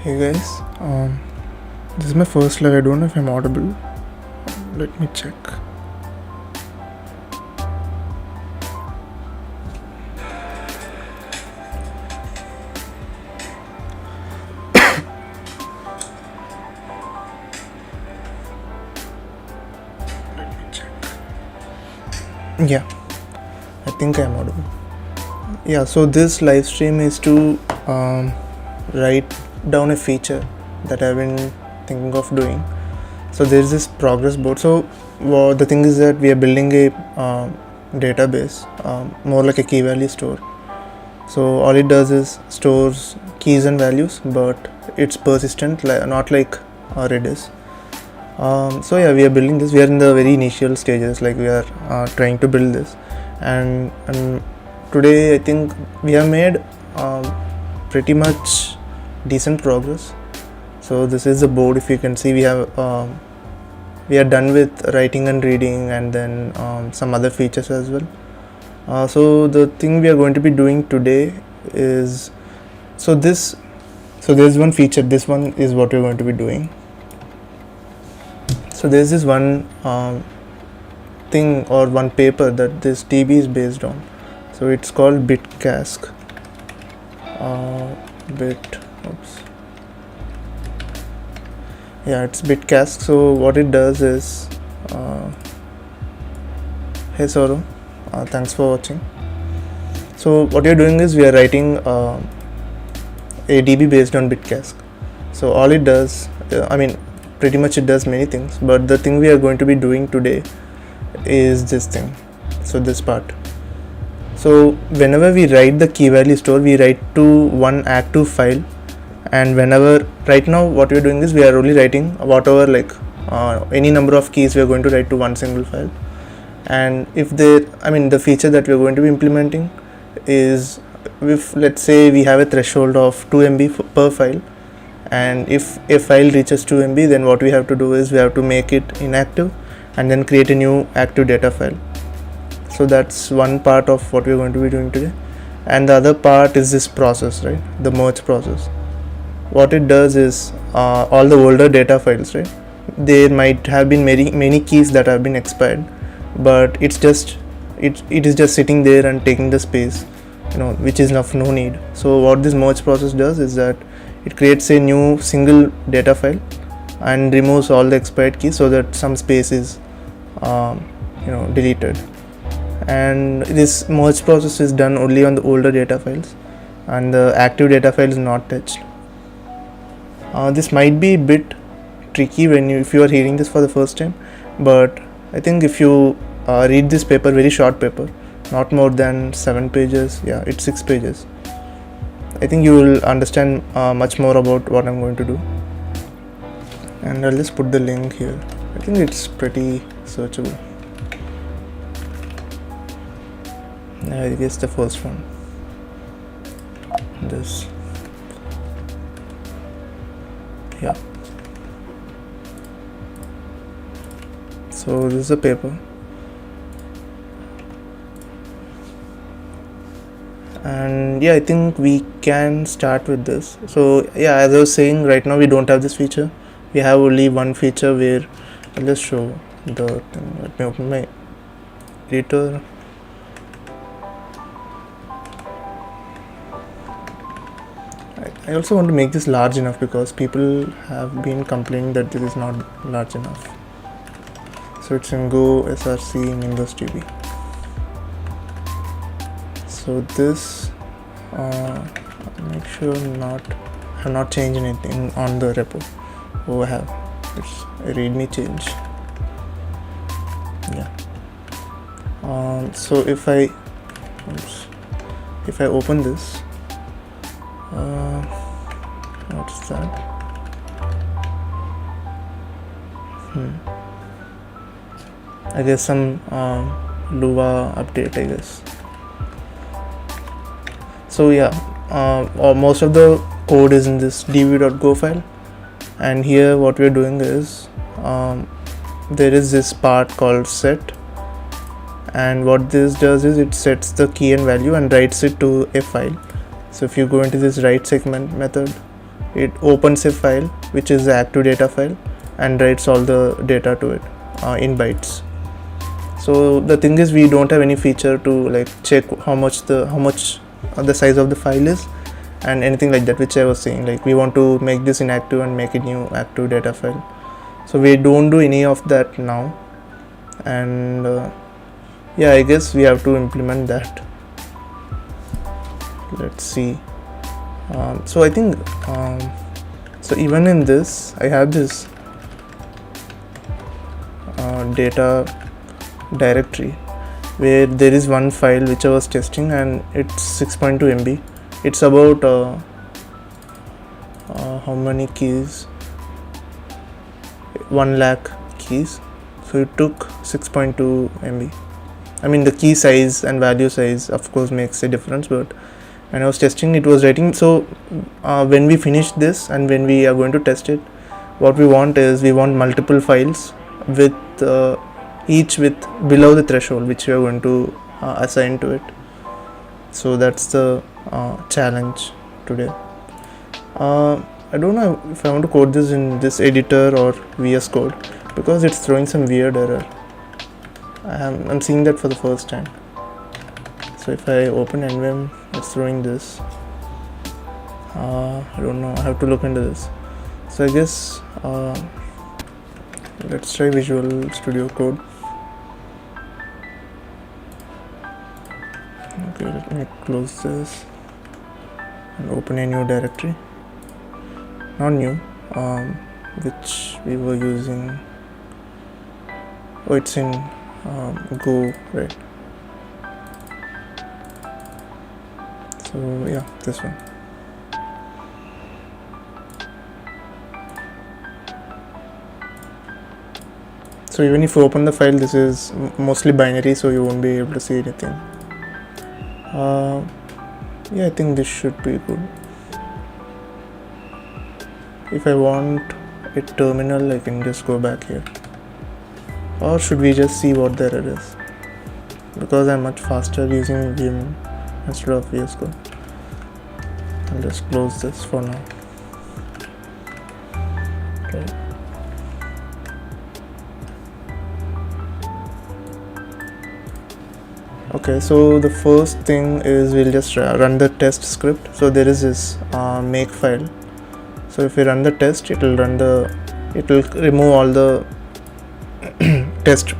Hey guys, this is my first live. I don't know if I'm audible. Let me check. Yeah, I think I'm audible. Yeah, so this live stream is to write down a feature that I've been thinking of doing. So there's this progress board. So the thing is that we are building a database, more like a key value store. So all it does is stores keys and values, but it's persistent, not like Redis. So yeah, we are building this. We are in the very initial stages, like we are trying to build this, and today I think we have made pretty much decent progress. So this is the board. If you can see, we are done with writing and reading, and then some other features as well. So the thing we are going to be doing today is so there's one feature. This one is what we're going to be doing. So there's this one thing or one paper that this DB is based on. So it's called Bitcask. It's Bitcask. So what it does is, hey Saurav, thanks for watching. So what you're doing is we are writing a DB based on Bitcask. So all it does, pretty much it does many things, but the thing we are going to be doing today is this thing. So this part. So whenever we write the key value store, we write to one active file, and whenever right now what we are doing is we are only writing whatever any number of keys we are going to write to one single file. And if the feature that we are going to be implementing is, if let's say we have a threshold of 2 MB per file, and if a file reaches 2 MB, then what we have to do is we have to make it inactive and then create a new active data file. So that's one part of what we're going to be doing today. And the other part is this process, right? The merge process. What it does is all the older data files, right? There might have been many keys that have been expired, but it is just sitting there and taking the space, which is of no need. So what this merge process does is that it creates a new single data file and removes all the expired keys so that some space is deleted. And this merge process is done only on the older data files, and the active data file is not touched. This might be a bit tricky if you are hearing this for the first time, but I think if you read this paper, very short paper, not more than 7 pages, it's 6 pages, I think you will understand much more about what I'm going to do. And I'll just put the link here. I think it's pretty searchable. I guess the first one, this, so this is a paper, and I think we can start with this. So as I was saying, right now we don't have this feature. We have only one feature where I'll just show the thing. Let me open my editor. I also want to make this large enough because people have been complaining that this is not large enough. So it's in Go src nimbusdb. So this, make sure have not changed anything on the repo. I have. It's a readme change. So if I open this, what's that? I guess some Lua update, I guess. So most of the code is in this db.go file, and here what we're doing is there is this part called set, and what this does is it sets the key and value and writes it to a file. So if you go into this write segment method, it opens a file which is the active data file and writes all the data to it in bytes. So the thing is, we don't have any feature to like check how much the size of the file is and anything like that, which I was saying, like we want to make this inactive and make a new active data file. So we don't do any of that now, and yeah, I guess we have to implement that. Let's see. So I think so even in this I have this data directory where there is one file which I was testing, and it's 6.2 MB. It's about how many keys? 1 lakh keys. So it took 6.2 MB. I mean, the key size and value size of course makes a difference, but when I was testing, it was writing. So when we finish this and when we are going to test it, what we want is we want multiple files with each with below the threshold which we are going to assign to it. So that's the challenge today. I don't know if I want to code this in this editor or VS Code because it's throwing some weird error. I'm seeing that for the first time. So if I open nvim, it's throwing this. I don't know, I have to look into this. So I guess let's try Visual Studio Code. Okay, let me close this and open a new directory. Not new, which we were using. Oh, it's in Go, right? So yeah, this one. So even if you open the file, this is mostly binary, so you won't be able to see anything. Yeah, I think this should be good. If I want a terminal, I can just go back here. Or should we just see what the error is? Because I'm much faster using Vim instead of VS Code. I'll just close this for now. Okay. Okay, so the first thing is we'll just run the test script. So there is this make file. So if we run the test, it will remove all the test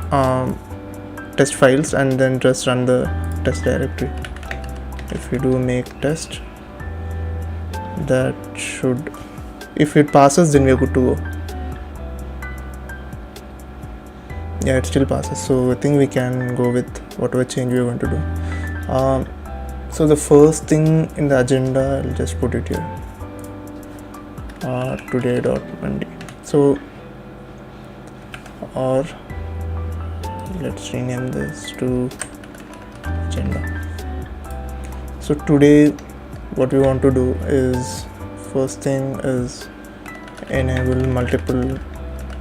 files and then just run the test directory. If we do make test, that should, if it passes, then we are good to go. Yeah, it still passes, so I think we can go with whatever change we are going to do. So the first thing in the agenda, I'll just put it here, today.monday. So, or let's rename this to agenda. So today what we want to do is, first thing is enable multiple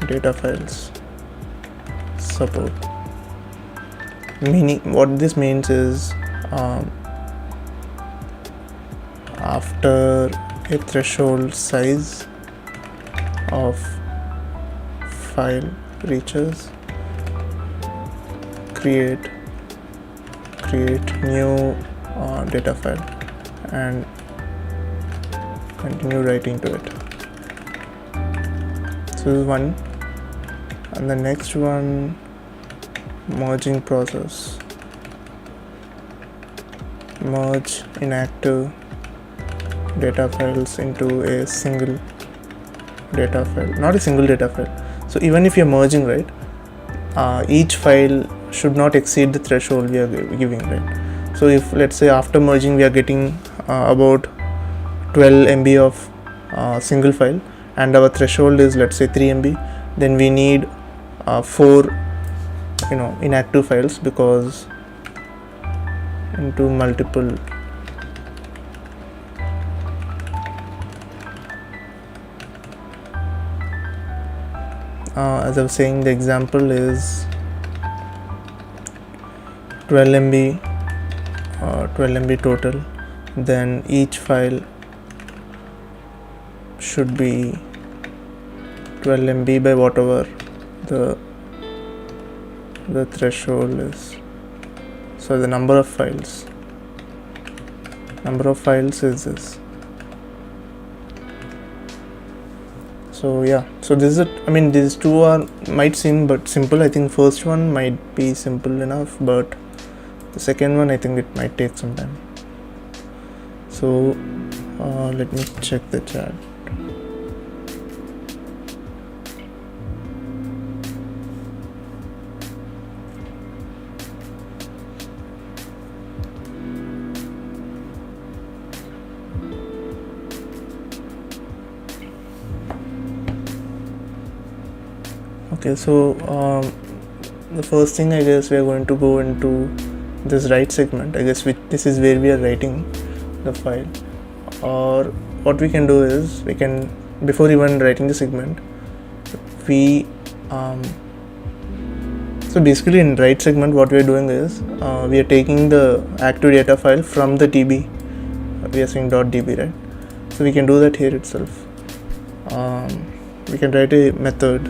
data files support. Meaning, what this means is after a threshold size of file reaches, create new data file and continue writing to it. So this is one, and the next one, merging process, merge inactive data files into a single data file, not a single data file. So even if you're merging, right, each file should not exceed the threshold we are giving, right? So if, let's say, after merging we are getting about 12 MB of single file and our threshold is, let's say, 3 MB, then we need 4 inactive files, because into multiple as I was saying, the example is 12 MB total, then each file should be 12 MB by whatever the threshold is. So the number of files is this. So yeah, so this is it. I mean, these two might seem but simple. I think first one might be simple enough, but the second one I think it might take some time. So let me check the chat. Okay, so the first thing I guess we are going to go into this write segment. I guess this is where we are writing the file. Or what we can do is we can, before even writing the segment, we so basically in write segment what we are doing is we are taking the active data file from the DB. We are saying .db, right? So we can do that here itself. We can write a method.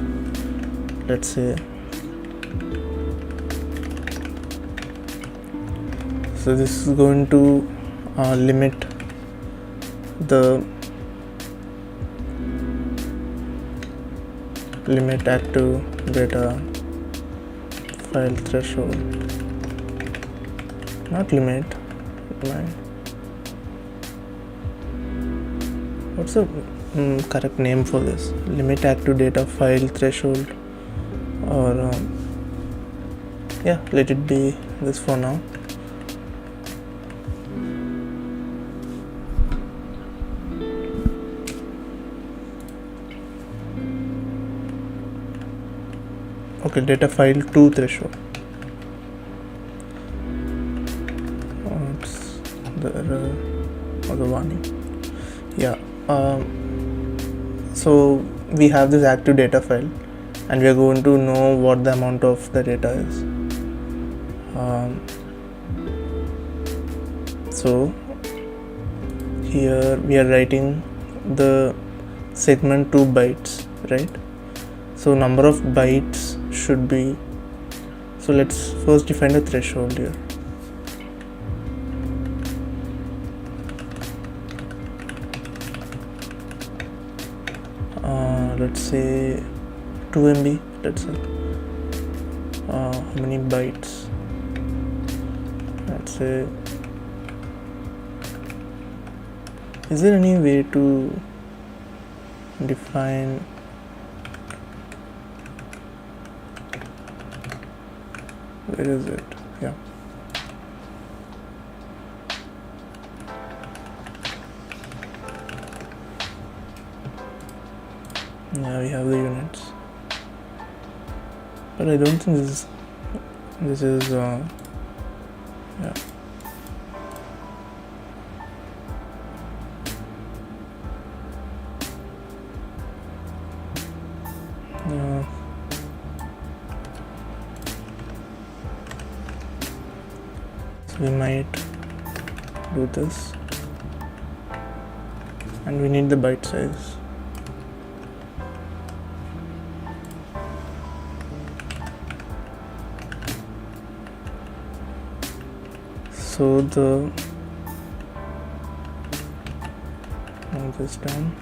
Let's say, so this is going to limit active data file threshold, not limit, what's the correct name for this? Limit active data file threshold, or yeah, let it be this for now. Okay, data file 2 threshold. It's the error or the warning. Yeah. So we have this active data file, and we are going to know what the amount of the data is. So here we are writing the segment 2 bytes, right? So number of bytes should be, so let's first define the threshold here. Let's say 2 MB, let's say. How many bytes? Let's say, is there any way to define where is it? Yeah. Yeah, we have the units, but I don't think this is yeah. So we might do this, and we need the byte size. So move this down.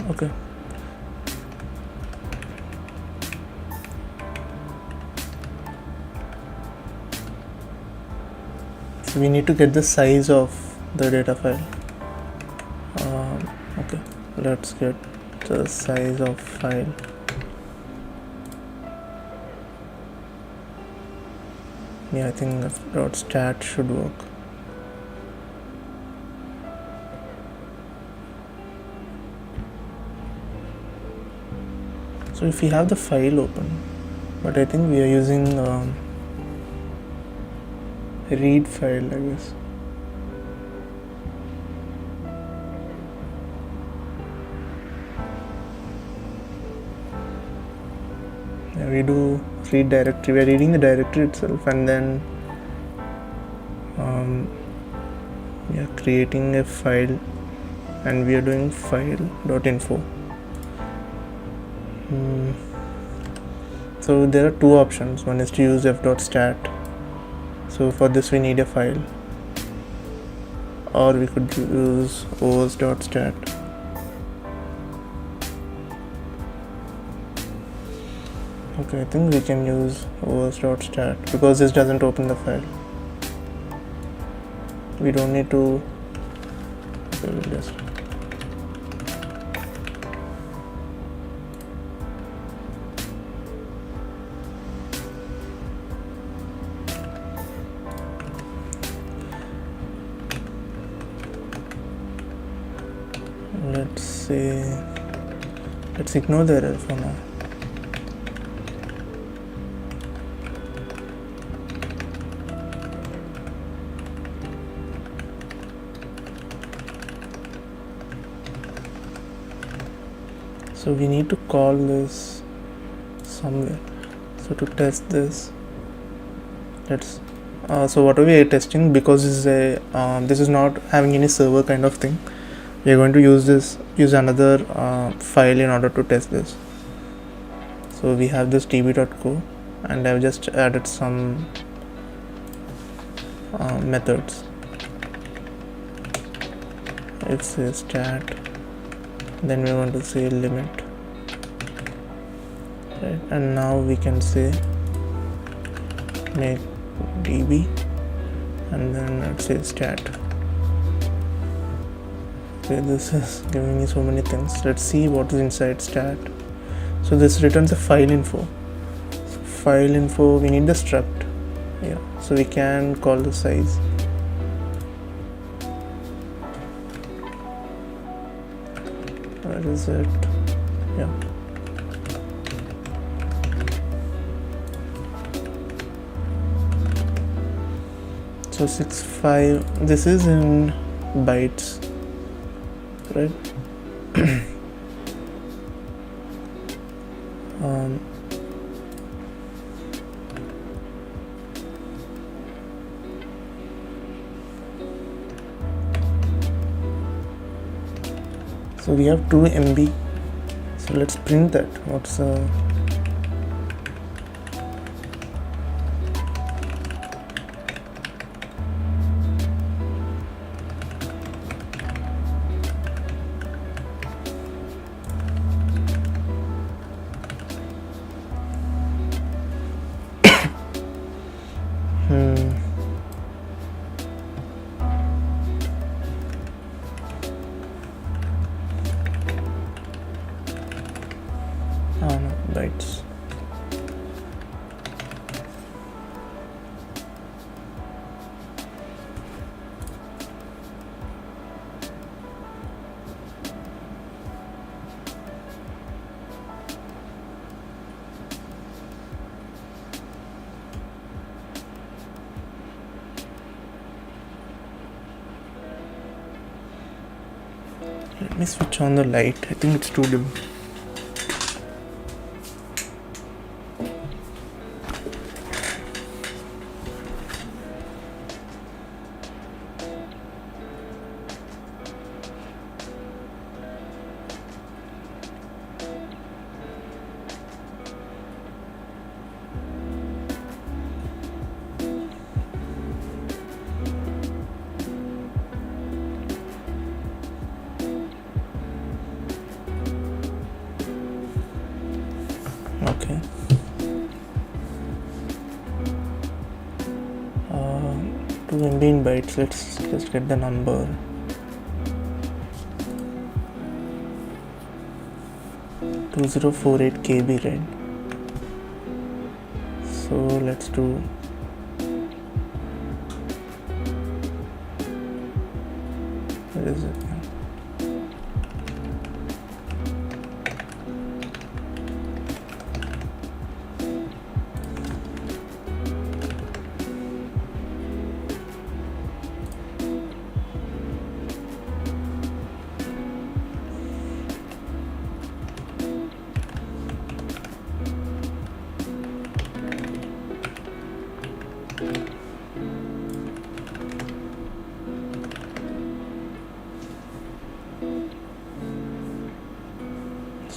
Okay. So we need to get the size of the data file. Okay, let's get the size of file. Yeah, I think .stat should work. So if we have the file open, but I think we are using read file, I guess. we do read directory. We are reading the directory itself, and then we are creating a file, and we are doing file.info. So there are two options. One is to use f.stat. So for this we need a file, or we could use os.stat. Okay, I think we can use os.stat because this doesn't open the file. We don't need to. Okay, we'll just. Let's ignore the error for now. So we need to call this somewhere. So to test this, let's so what are we testing? Because this is not having any server kind of thing. We are going to use another file in order to test this. So we have this db.co, and I've just added some methods. It's a stat, then we want to say limit, right? And now we can say make db, and then let's say stat. Okay, this is giving me so many things. Let's see what is inside stat. So this returns a file info. So file info, we need the struct. Yeah, so we can call the size. Where is it? Yeah. So 65. This is in bytes, right? So we have 2 MB. So let's print that. What's no, bytes. Let me switch on the light. I think it's too dim. Okay. 2 MB in bytes. Let's just get the number. 2048 KB, right? So let's do. Where is it?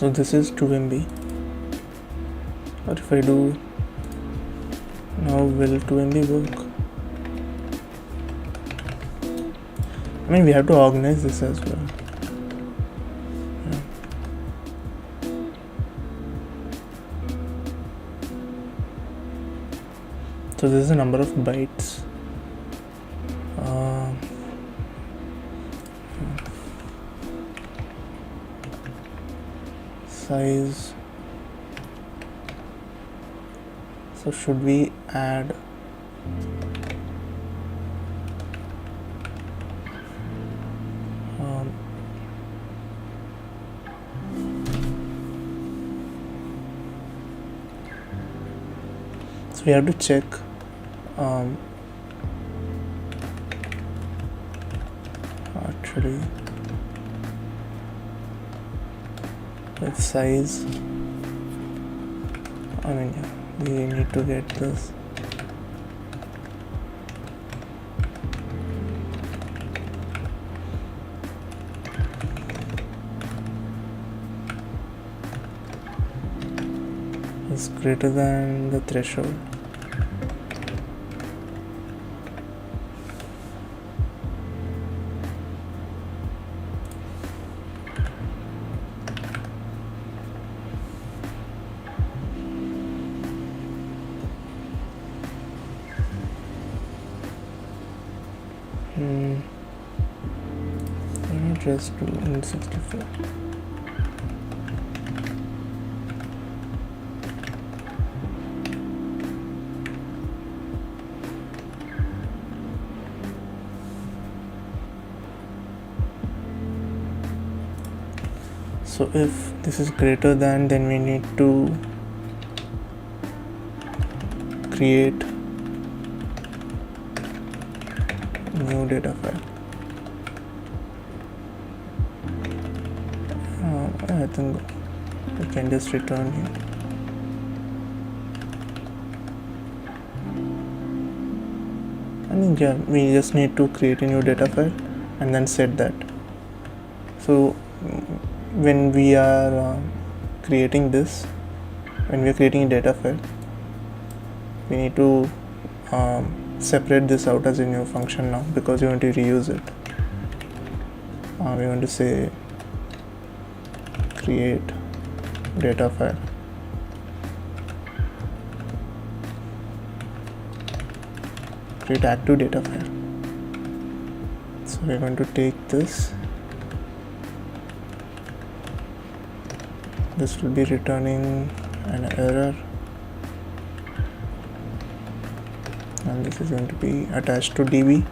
So this is 2 MB. Or if I do now, will 2 MB work? I mean, we have to organize this as well. Yeah. So this is the number of bytes. Size. So should we add so we have to check actually with size. I mean, yeah, we need to get this. Is greater than the threshold. Let me just do in 64. So if this is greater than, then we need to create new data file. I think we can just return here. I mean, yeah, we just need to create a new data file and then set that. So when we are creating this, when we are creating a data file, we need to separate this out as a new function now, because we want to reuse it. We want to say create data file. Create active data file. So we're going to take this. This will be returning an error, and this is going to be attached to DB,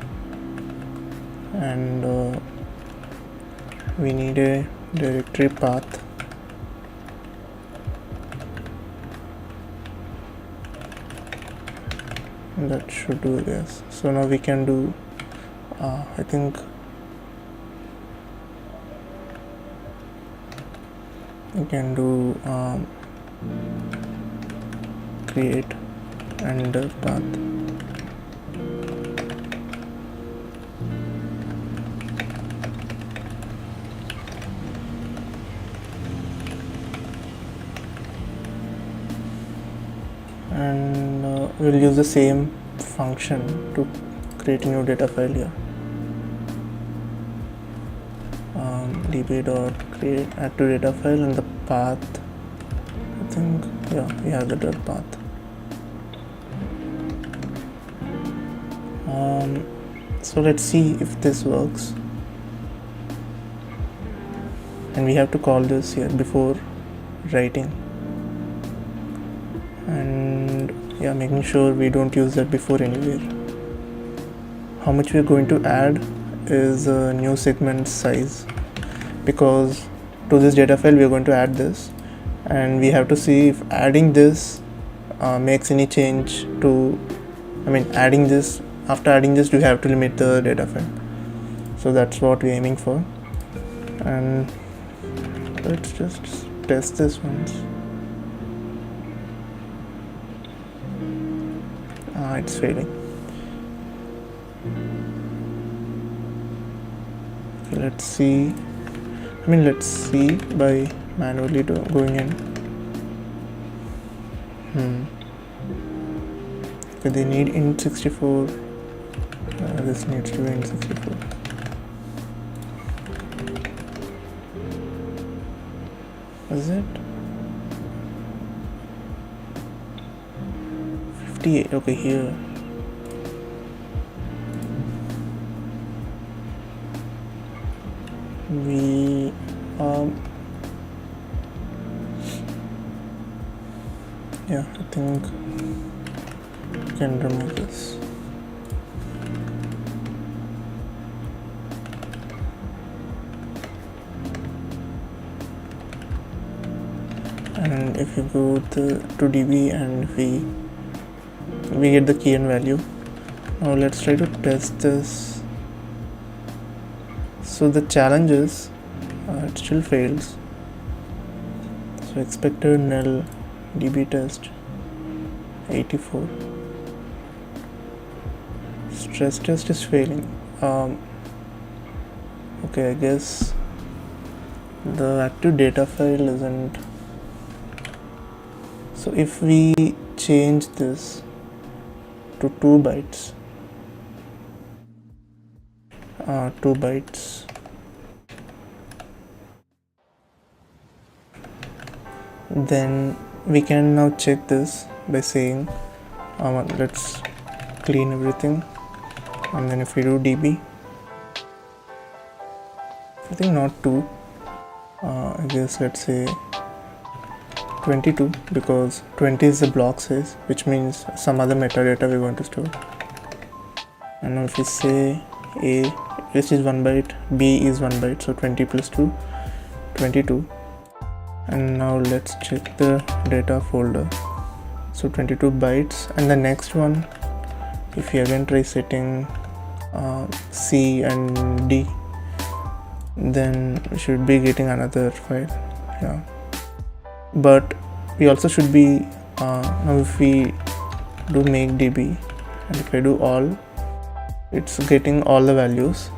and we need a directory path. That should do this. So now we can do I think we can do create and path. And we'll use the same function to create a new data file here. db.create active data file, and the path, I think, yeah, we have the path. So let's see if this works, and we have to call this here before writing, and yeah, making sure we don't use that before anywhere. How much we're going to add is a new segment size, because to this data file we're going to add this, and we have to see if adding this makes any change to, I mean, adding this, after adding this we have to limit the data file. So that's what we're aiming for, and let's just test this once. It's failing. Okay, let's see. Let's see by manually going in. Okay, they need int64. This needs to be int64. Is it 58? Okay, here. We yeah, I think we can remove this. And if you go to db and if we get the key and value. Now let's try to test this. So the challenge is it still fails. So expected null db test 84. Stress test is failing. Okay, I guess the active data file isn't. So if we change this to 2 bytes, 2 bytes, then we can now check this by saying let's clean everything, and then if we do db, I think not 2, I guess let's say 22, because 20 is the block size, which means some other metadata we're going to store. And now if we say a, which is 1 byte, b is 1 byte, so 20 plus 2, 22. And now let's check the data folder. So 22 bytes, and the next one, if you again try setting C and D, then we should be getting another file. Yeah, but we also should be now if we do make db and if I do all, it's getting all the values.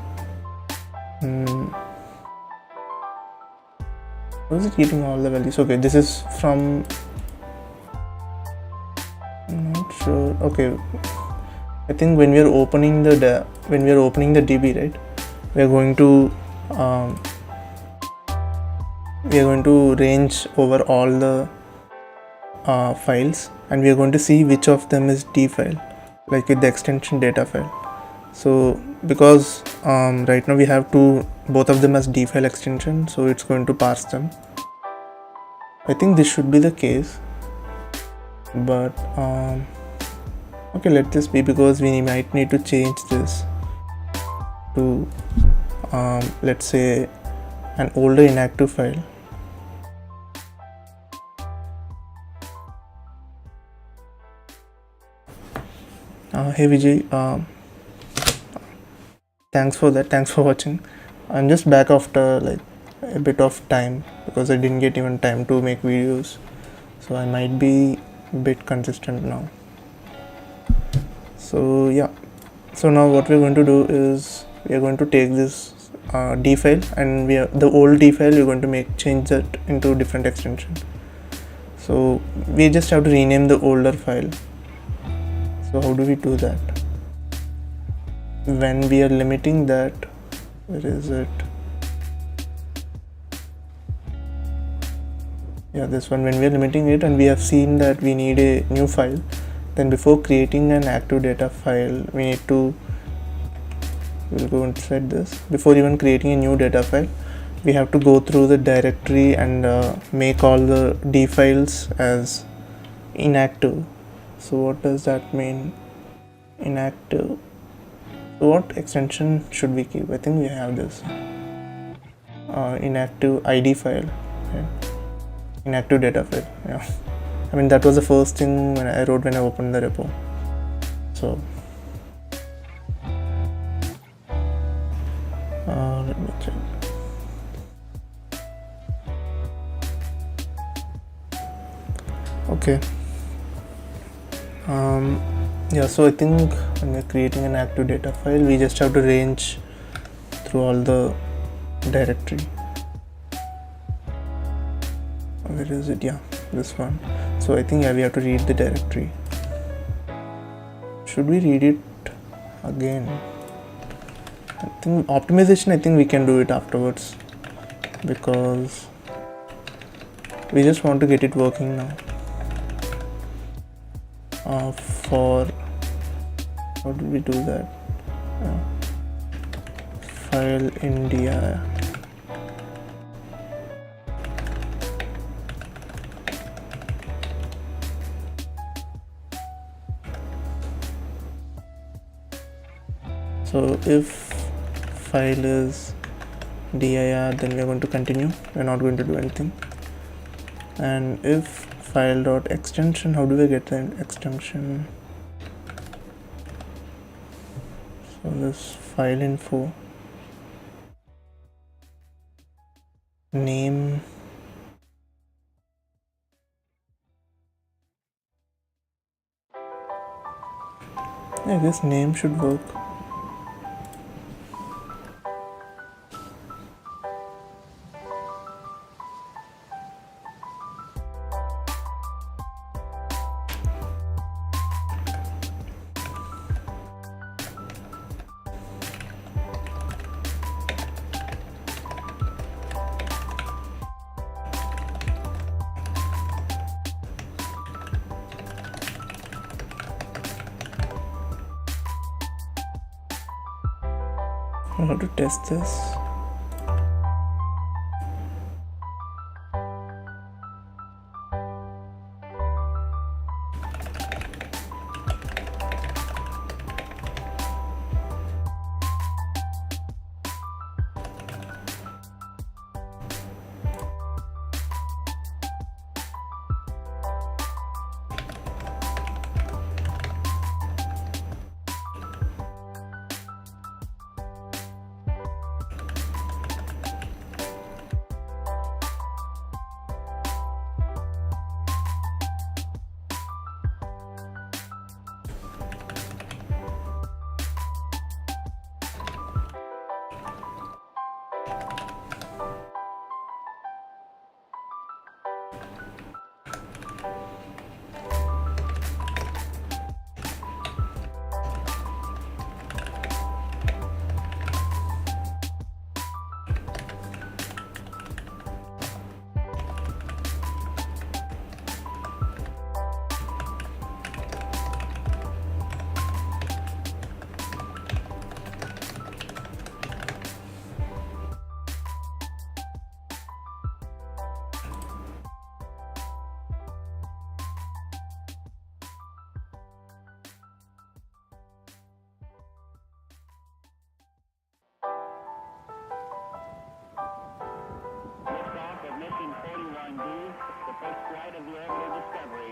Was it getting all the values? Okay, this is from, I'm not sure. Okay, I think when we are opening the db, right, we are going to range over all the files, and we are going to see which of them is d file, like with the extension data file. So because right now we have both of them as d file extension, so it's going to parse them. I think this should be the case, but okay, let this be, because we might need to change this to let's say an older inactive file. Hey Vijay, thanks for watching. I'm just back after like a bit of time, because I didn't get even time to make videos, so I might be a bit consistent now. So yeah, so now what we're going to do is we are going to take this d file, and the old d file we're going to change that into different extension. So we just have to rename the older file. So how do we do that? When we are limiting that, where is it? Yeah, this one. When we are limiting it and we have seen that we need a new file, then before creating an active data file, we'll go inside this. Before even creating a new data file, we have to go through the directory and make all the d files as inactive. So what does that mean? Inactive. So what extension should we keep? I think we have this inactive id file, okay. Inactive data file. Yeah, I mean that was the first thing I wrote when I opened the repo. So let me check. Okay. Yeah, so I think when we're creating an active data file, we just have to range through all the directory. where is it? Yeah, this one. So I think, yeah, we have to read the directory. Should we read it again? I think optimization, I think we can do it afterwards, because we just want to get it working now. For how do we do that? File India. So if file is dir, then we are going to continue. We are not going to do anything. And if file dot extension, how do I get the extension? So this file info name, I guess name should work. I have to test this.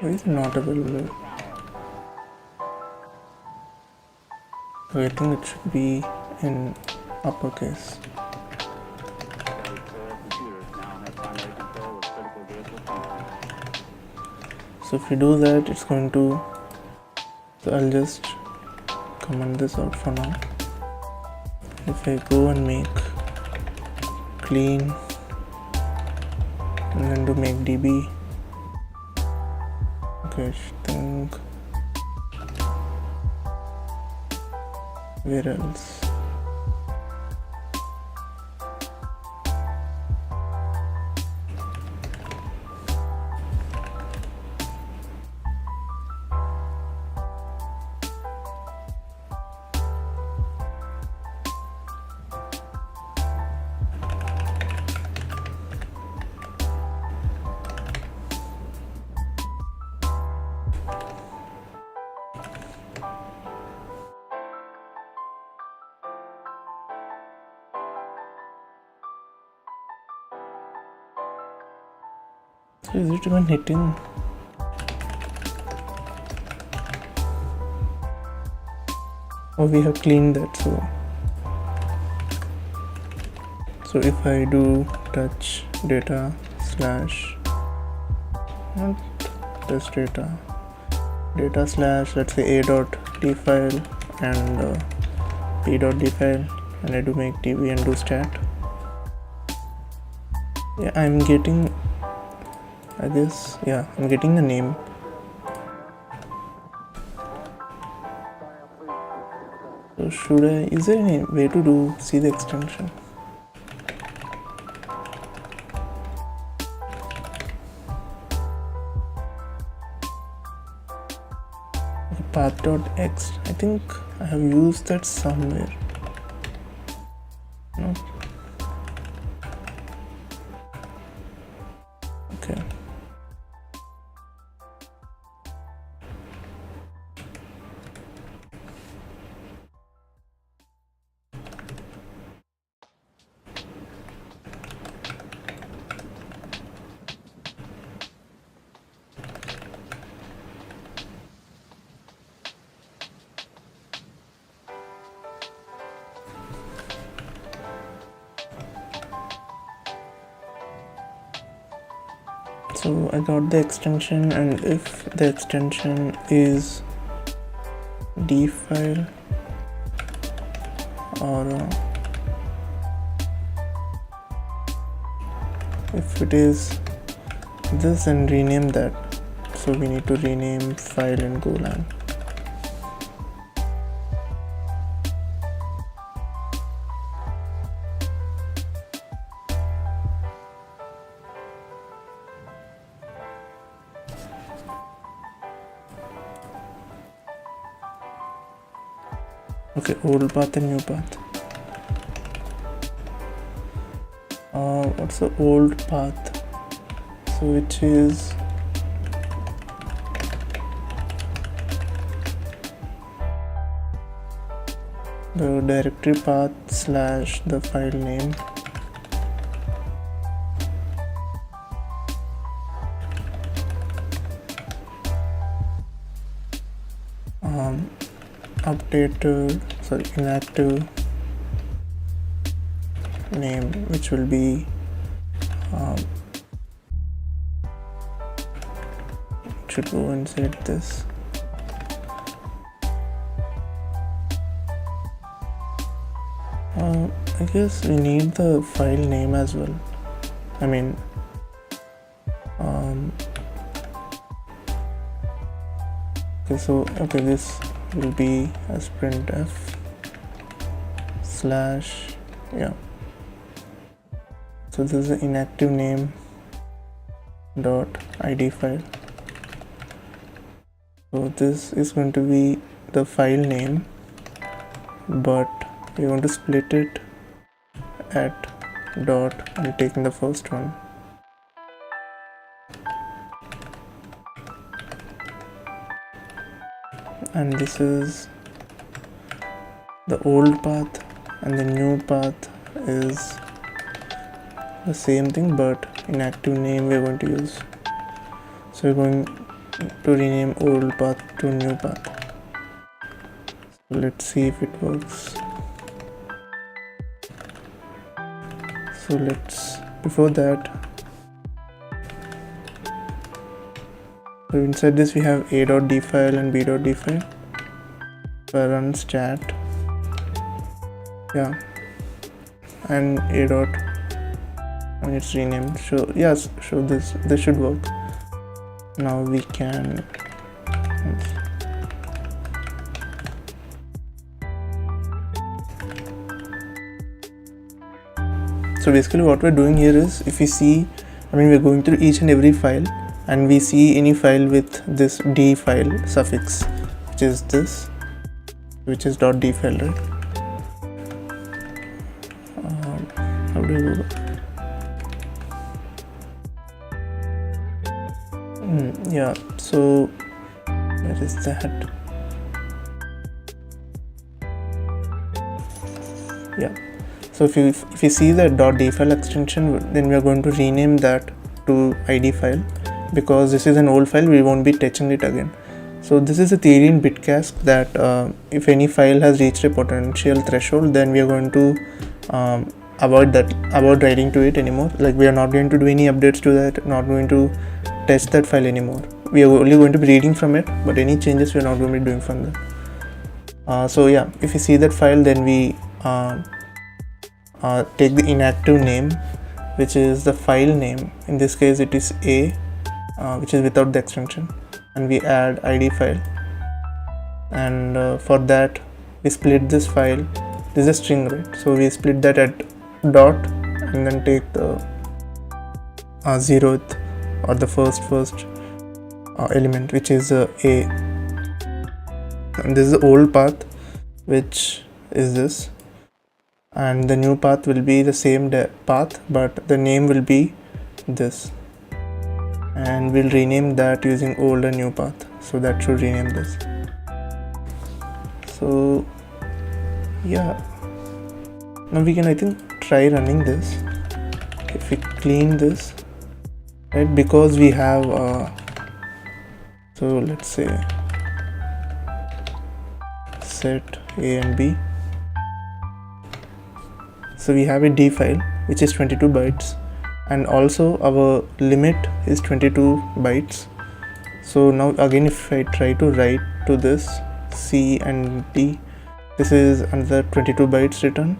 Why is it not available? I think it should be in uppercase. So if we do that, it's going to, so I'll just comment this out for now. If I go and make clean and then to make db, okay, I think where else? So is it even hitting? Oh, we have cleaned that. So if I do touch data slash, not this data slash, let's say a.d file and p.d file, and I do make db and do stat. Yeah, I'm getting I guess, yeah, I'm getting the name. So should I, is there any way to see the extension? Path.x, I think I have used that somewhere. No. Okay. So I got the extension, and if the extension is dfile or if it is this, then rename that. So we need to rename file in Golang. Okay, old path and new path. What's the old path? So which is the directory path slash the file name. Inactive name, which will be should go inside this. I guess we need the file name as well. I mean, okay, this will be as printf slash, yeah. So this is the inactive name dot id file. So this is going to be the file name, but we're going to split it at dot and taking the first one. And this is the old path, and the new path is the same thing, but inactive name we're going to use. So we're going to rename old path to new path. So let's see if it works. So before that, so inside this we have a.dfile and b.dfile. So I run stat, yeah, and and it's renamed. So yes, so this should work. Now we can so basically what we're doing here is, if we see, we're going through each and every file, and we see any file with this d file suffix, which is this, which is .dfile, right? How do you go back? Yeah, so where is that? Yeah, so if you see the .dfile extension, then we are going to rename that to id file, because this is an old file, we won't be touching it again. So this is a theory in Bitcask that if any file has reached a potential threshold, then we are going to avoid writing to it anymore. Like, we are not going to do any updates to that, not going to test that file anymore. We are only going to be reading from it, but any changes we are not going to be doing from that. So yeah, if you see that file, then we take the inactive name, which is the file name. In this case it is a, which is without the extension, and we add id file, and for that we split this file. This is a string, right? So we split that at dot and then take the 0th or the first element, which is a, and this is the old path, which is this, and the new path will be the same path, but the name will be this, and we'll rename that using old and new path. So that should rename this. So yeah, now we can, I think, try running this. If we clean this, right, because we have so let's say set a and b. So we have a d file which is 22 bytes, and also our limit is 22 bytes. So now again, if I try to write to this c and d, this is another 22 bytes return.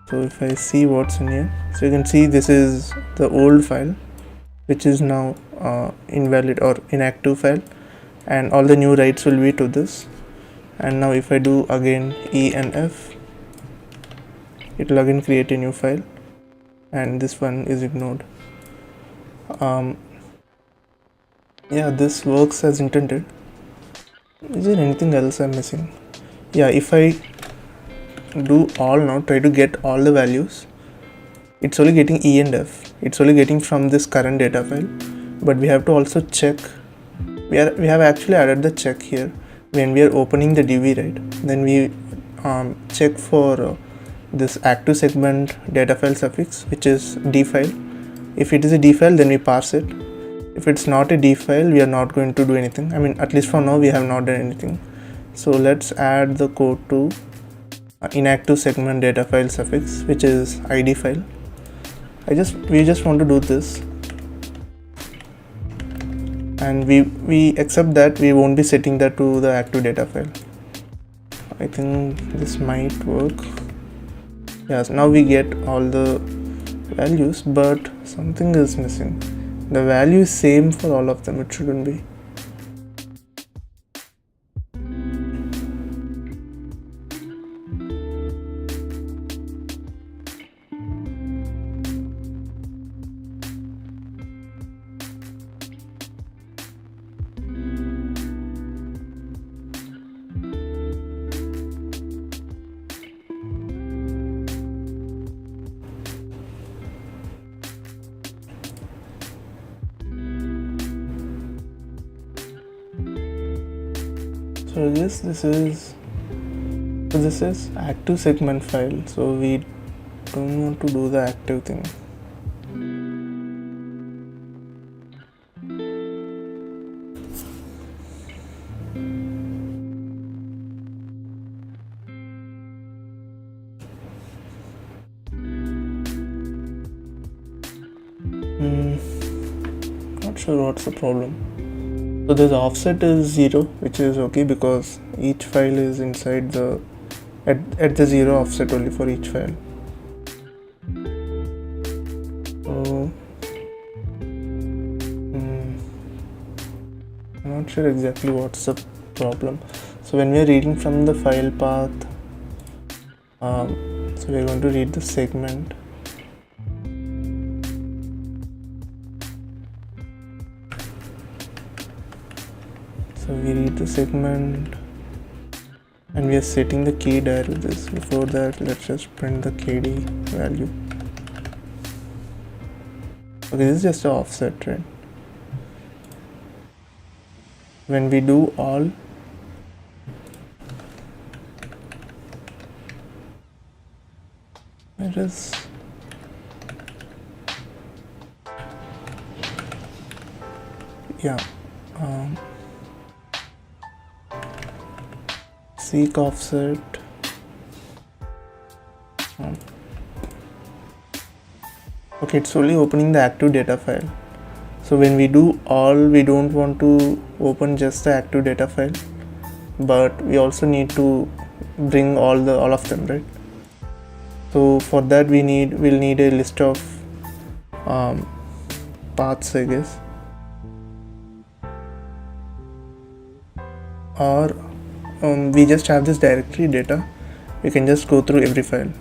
So if I see what's in here, so you can see this is the old file, which is now invalid or inactive file, and all the new writes will be to this. And now if I do again E and F, it will again create a new file, and this one is ignored. Yeah, this works as intended. Is there anything else I'm missing? Yeah, if I do all now, try to get all the values, it's only getting E and F. It's only getting from this current data file, but we have to also check. We have actually added the check here when we are opening the DB, right? Then we check for this active segment data file suffix, which is d file. If it is a d file, then we parse it. If it's not a d file, we are not going to do anything. I mean, at least for now we have not done anything. So let's add the code to inactive segment data file suffix, which is id file. We just want to do this, and we accept that we won't be setting that to the active data file. I think this might work. Yes, now we get all the values, but something is missing. The value is same for all of them. It shouldn't be. So this is active segment file, so we don't want to do the active thing. Not sure what's the problem. So this offset is 0, which is okay because each file is inside the at the 0 offset only for each file. So I'm not sure exactly what's the problem. So when we are reading from the file path, so we are going to read the segment. So we read the segment and we are setting the key dir with this. Before that, let's just print the KD value. Okay, this is just an offset, right? When we do all, it is seek offset. Okay, it's only opening the active data file. So when we do all, we don't want to open just the active data file, but we also need to bring all of them, right? So for that we'll need a list of paths, I guess. or we just have this directory data, we can just go through every file.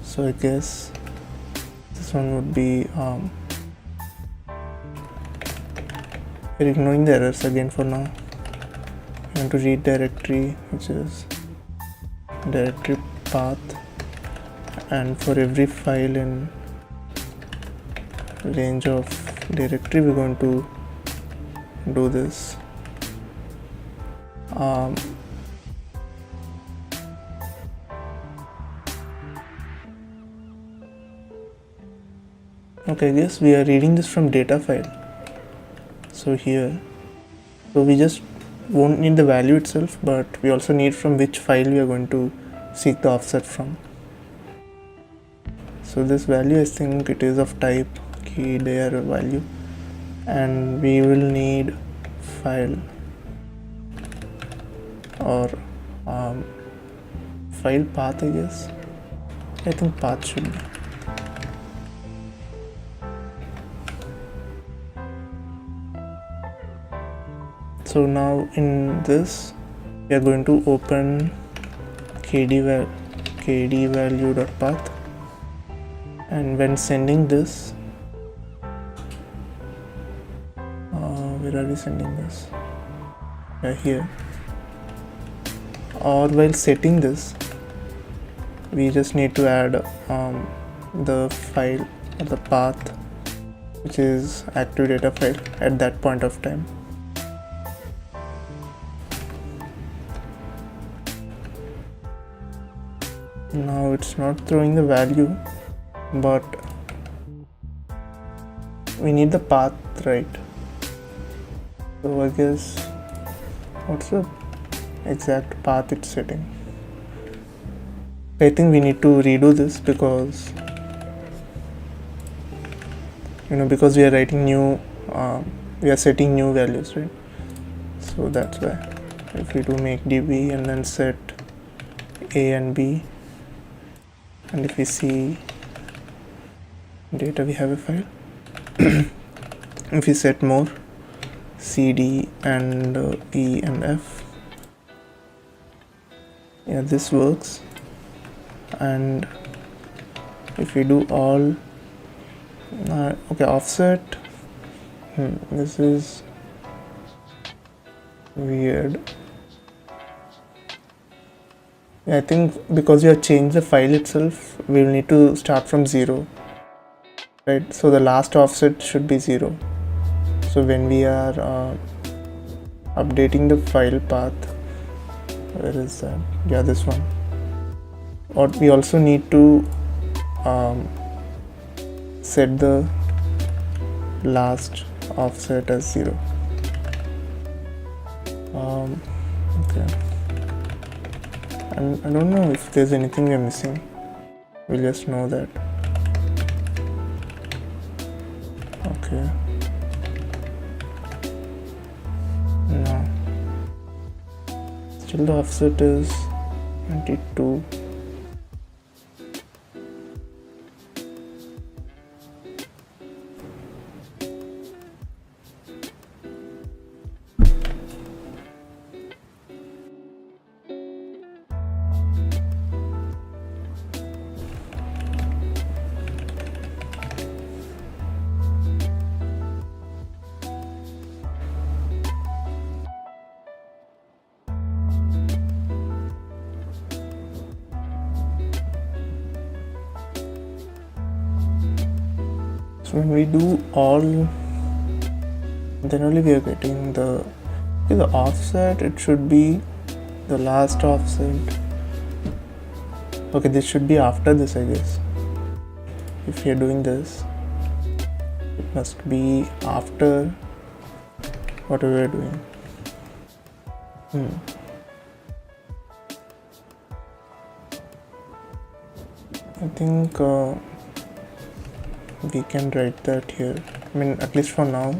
So I guess this one would be we're ignoring the errors again for now. I'm going to read directory, which is directory path, and for every file in range of directory we're going to do this. Okay, I guess we are reading this from data file. So here, so we just won't need the value itself, but we also need from which file we are going to seek the offset from. So this value, I think it is of type keydir value, and we will need file or file path, I guess. I think path should be. So now in this we are going to open kdvalue.path, and when sending this, where are we sending this? Here. Or while setting this, we just need to add the file or the path which is active data file at that point of time. Now it's not throwing the value, but we need the path, right? So I guess what's the exact path it's setting? I think we need to redo this because because we are writing new, we are setting new values, right? So that's why if we do make db and then set a and b, and if we see data, we have a file. If we set more cd and e and f, yeah, this works. And if we do all okay, offset, this is weird. I think because we have changed the file itself, we will need to start from 0, right? So the last offset should be 0. So when we are updating the file path, where is that? Yeah, this one. Or we also need to set the last offset as 0. Okay. And I don't know if there's anything we're missing. We'll just know that. Okay. No. Still the offset is 22. So when we do all, then only we are getting the offset. It should be the last offset. Okay, this should be after this, I guess. If we are doing this, it must be after whatever we are doing. I think we can write that here. I mean, at least for now.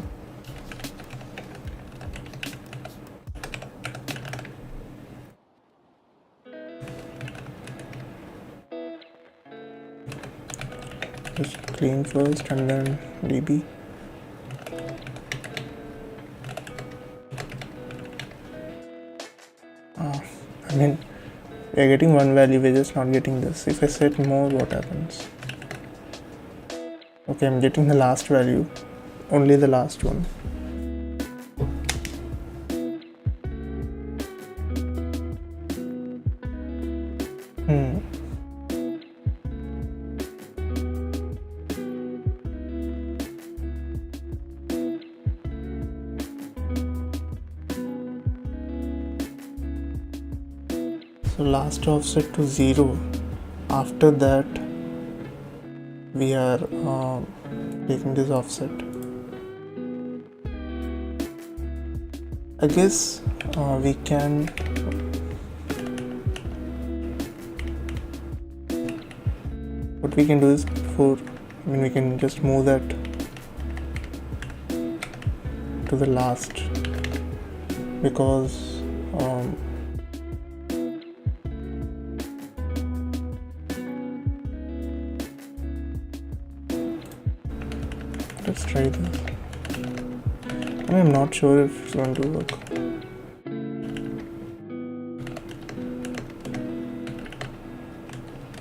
just clean first and then db. I mean, we are getting one value, we're just not getting this. If I set more, what happens? Okay, I'm getting the last value, only the last one. So last offset to 0. After that, we are taking this offset. I guess we can what we can do is we can just move that to the last, because let's try this. I'm not sure if it's going to work.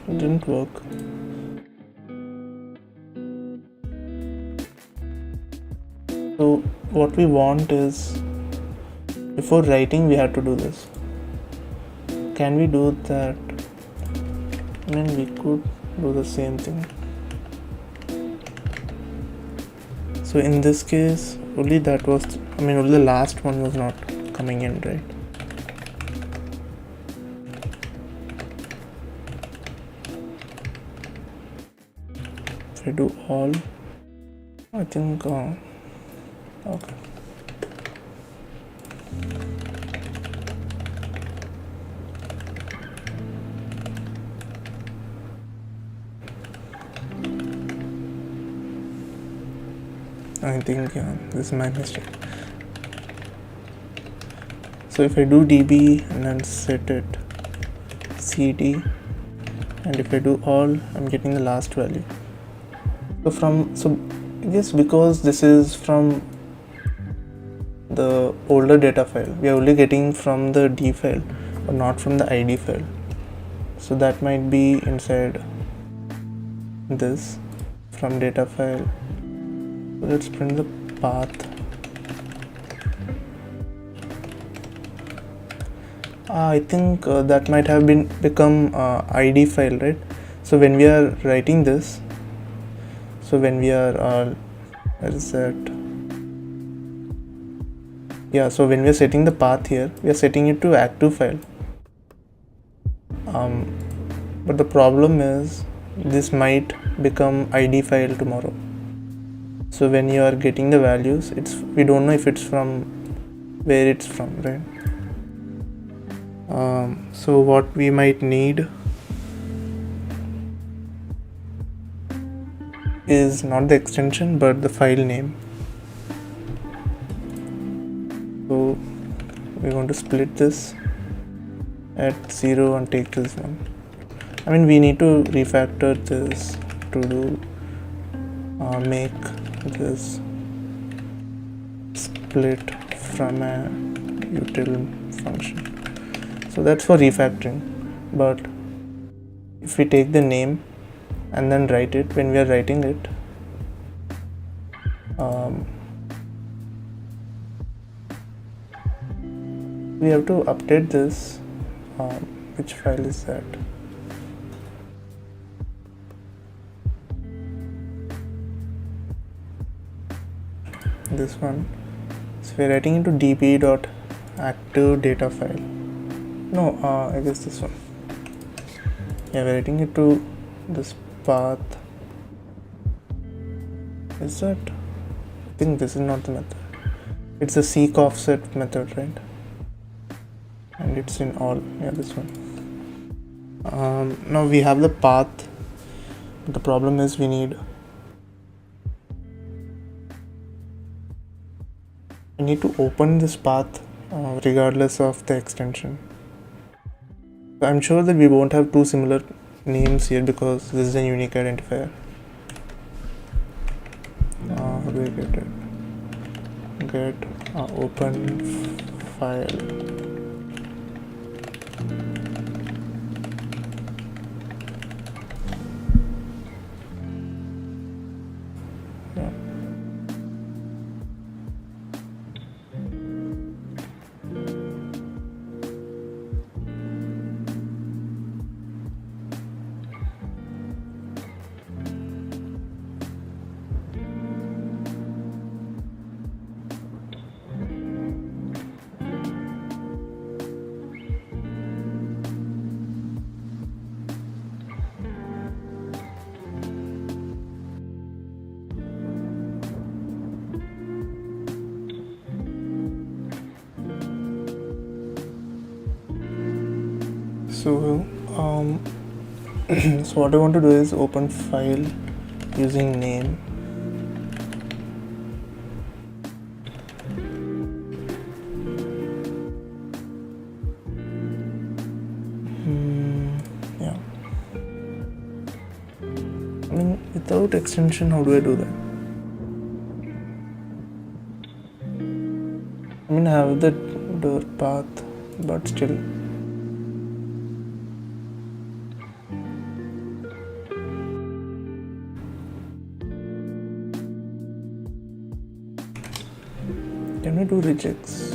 It didn't work. So what we want is, before writing we have to do this. Can we do that? I mean, we could do the same thing. So in this case, only only the last one was not coming in, right? If I do all, I think, okay. I think this is my mistake. So if I do db and then set it cd, and if I do all, I'm getting the last value. So I guess because this is from the older data file, we are only getting from the d file but not from the id file. So that might be inside this from data file. So let's print the path. I think that might have become id file, right? So when we are writing this, so when we are where is that? Yeah, so when we are setting the path here, we are setting it to active file. But the problem is this might become id file tomorrow. So when you are getting the values, we don't know if it's from where it's from, right? So what we might need is not the extension but the file name. So we're going to split this at 0 and take this one. I mean, we need to refactor this to do make this split from a util function. So that's for refactoring. But if we take the name and then write it, when we are writing it, we have to update this. Which file is that? This one. So we're writing into db.active data file. No, I guess this one. Yeah, we're writing it to this path. Is that? I think this is not the method. It's a seek offset method, right? And it's in all. Yeah, this one. Now we have the path. The problem is we need to open this path regardless of the extension. I'm sure that we won't have two similar names here because this is a unique identifier. do I get it? Get open file. Yeah. So so what I want to do is open file using name. Yeah, I mean without extension, how do I do that? I mean I have the door path, but still. Can we do regex?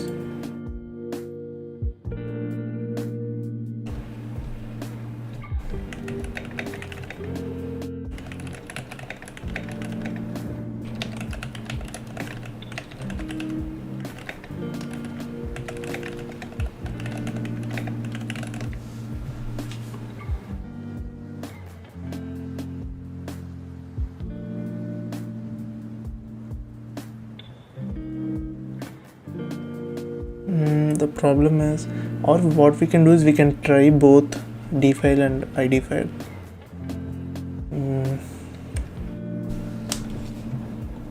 The problem is, or what we can do is we can try both dfile and id file.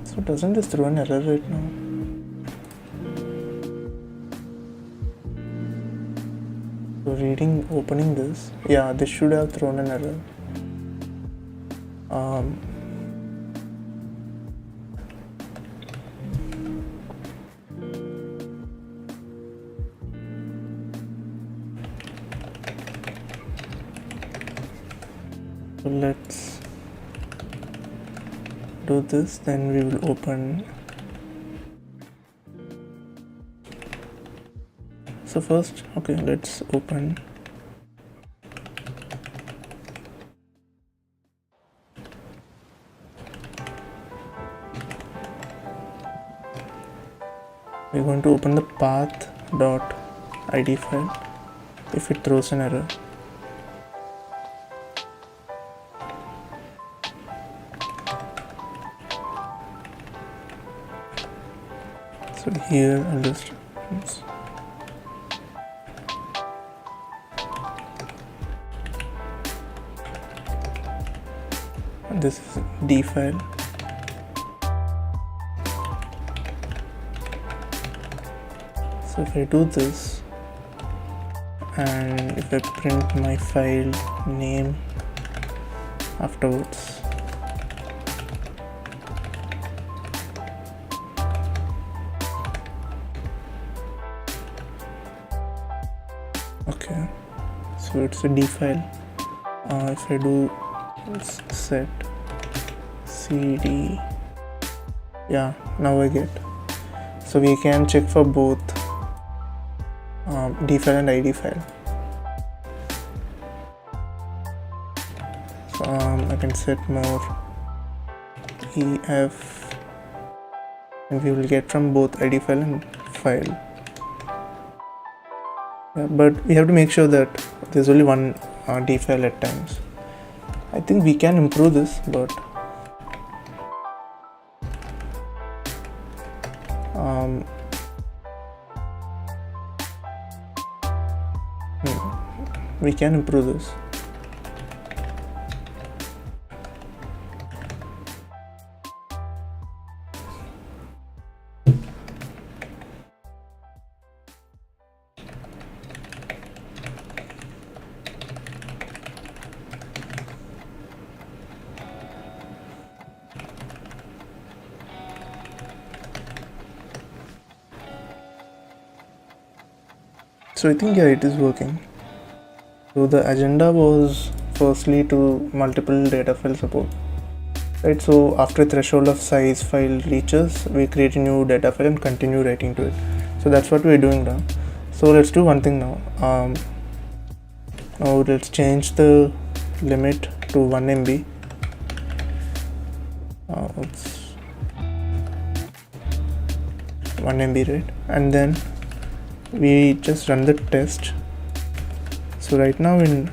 So doesn't this throw an error right now? So opening this, yeah, this should have thrown an error. So let's do this, then we will open. So first, okay, let's open. We're going to open the path.id file if it throws an error. So here I'll just this is d file. So if I do this and if I print my file name afterwards, okay, so it's a d file. If I do set cd, yeah, now I get. So we can check for both d file and id file. So I can set more ef, and we will get from both id file and file. Yeah, but we have to make sure that there's only one d file at times. I think we can improve this, but we can improve this. So I think, yeah, it is working. So the agenda was firstly to multiple data file support, right? So after threshold of size file reaches, we create a new data file and continue writing to it. So that's what we're doing now. So let's do one thing now. Now let's change the limit to 1 MB. It's 1 MB, right? And then we just run the test. So right now in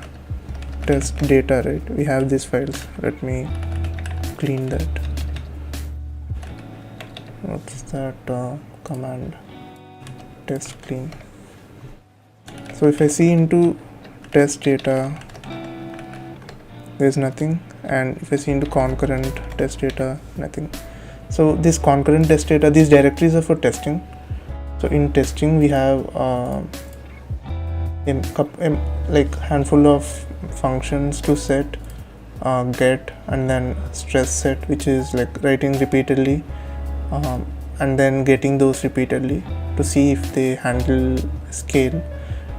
test data, right, we have these files. Let me clean that. What's that command? Test clean. So if I see into test data, there's nothing, and if I see into concurrent test data, nothing. So this concurrent test data, these directories are for testing. So in testing we have like handful of functions to set, get, and then stress set, which is like writing repeatedly, and then getting those repeatedly to see if they handle scale.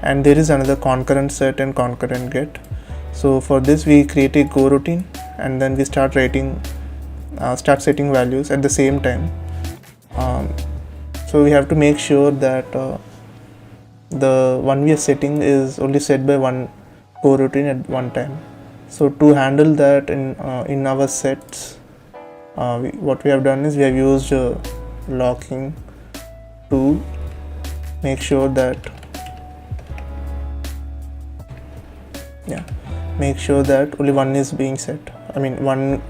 And there is another concurrent set and concurrent get. So for this we create a go routine, and then we start writing, start setting values at the same time. So we have to make sure that the one we are setting is only set by one go routine at one time. So to handle that in our sets, what we have done is we have used locking to make sure that only one is being set. I mean, one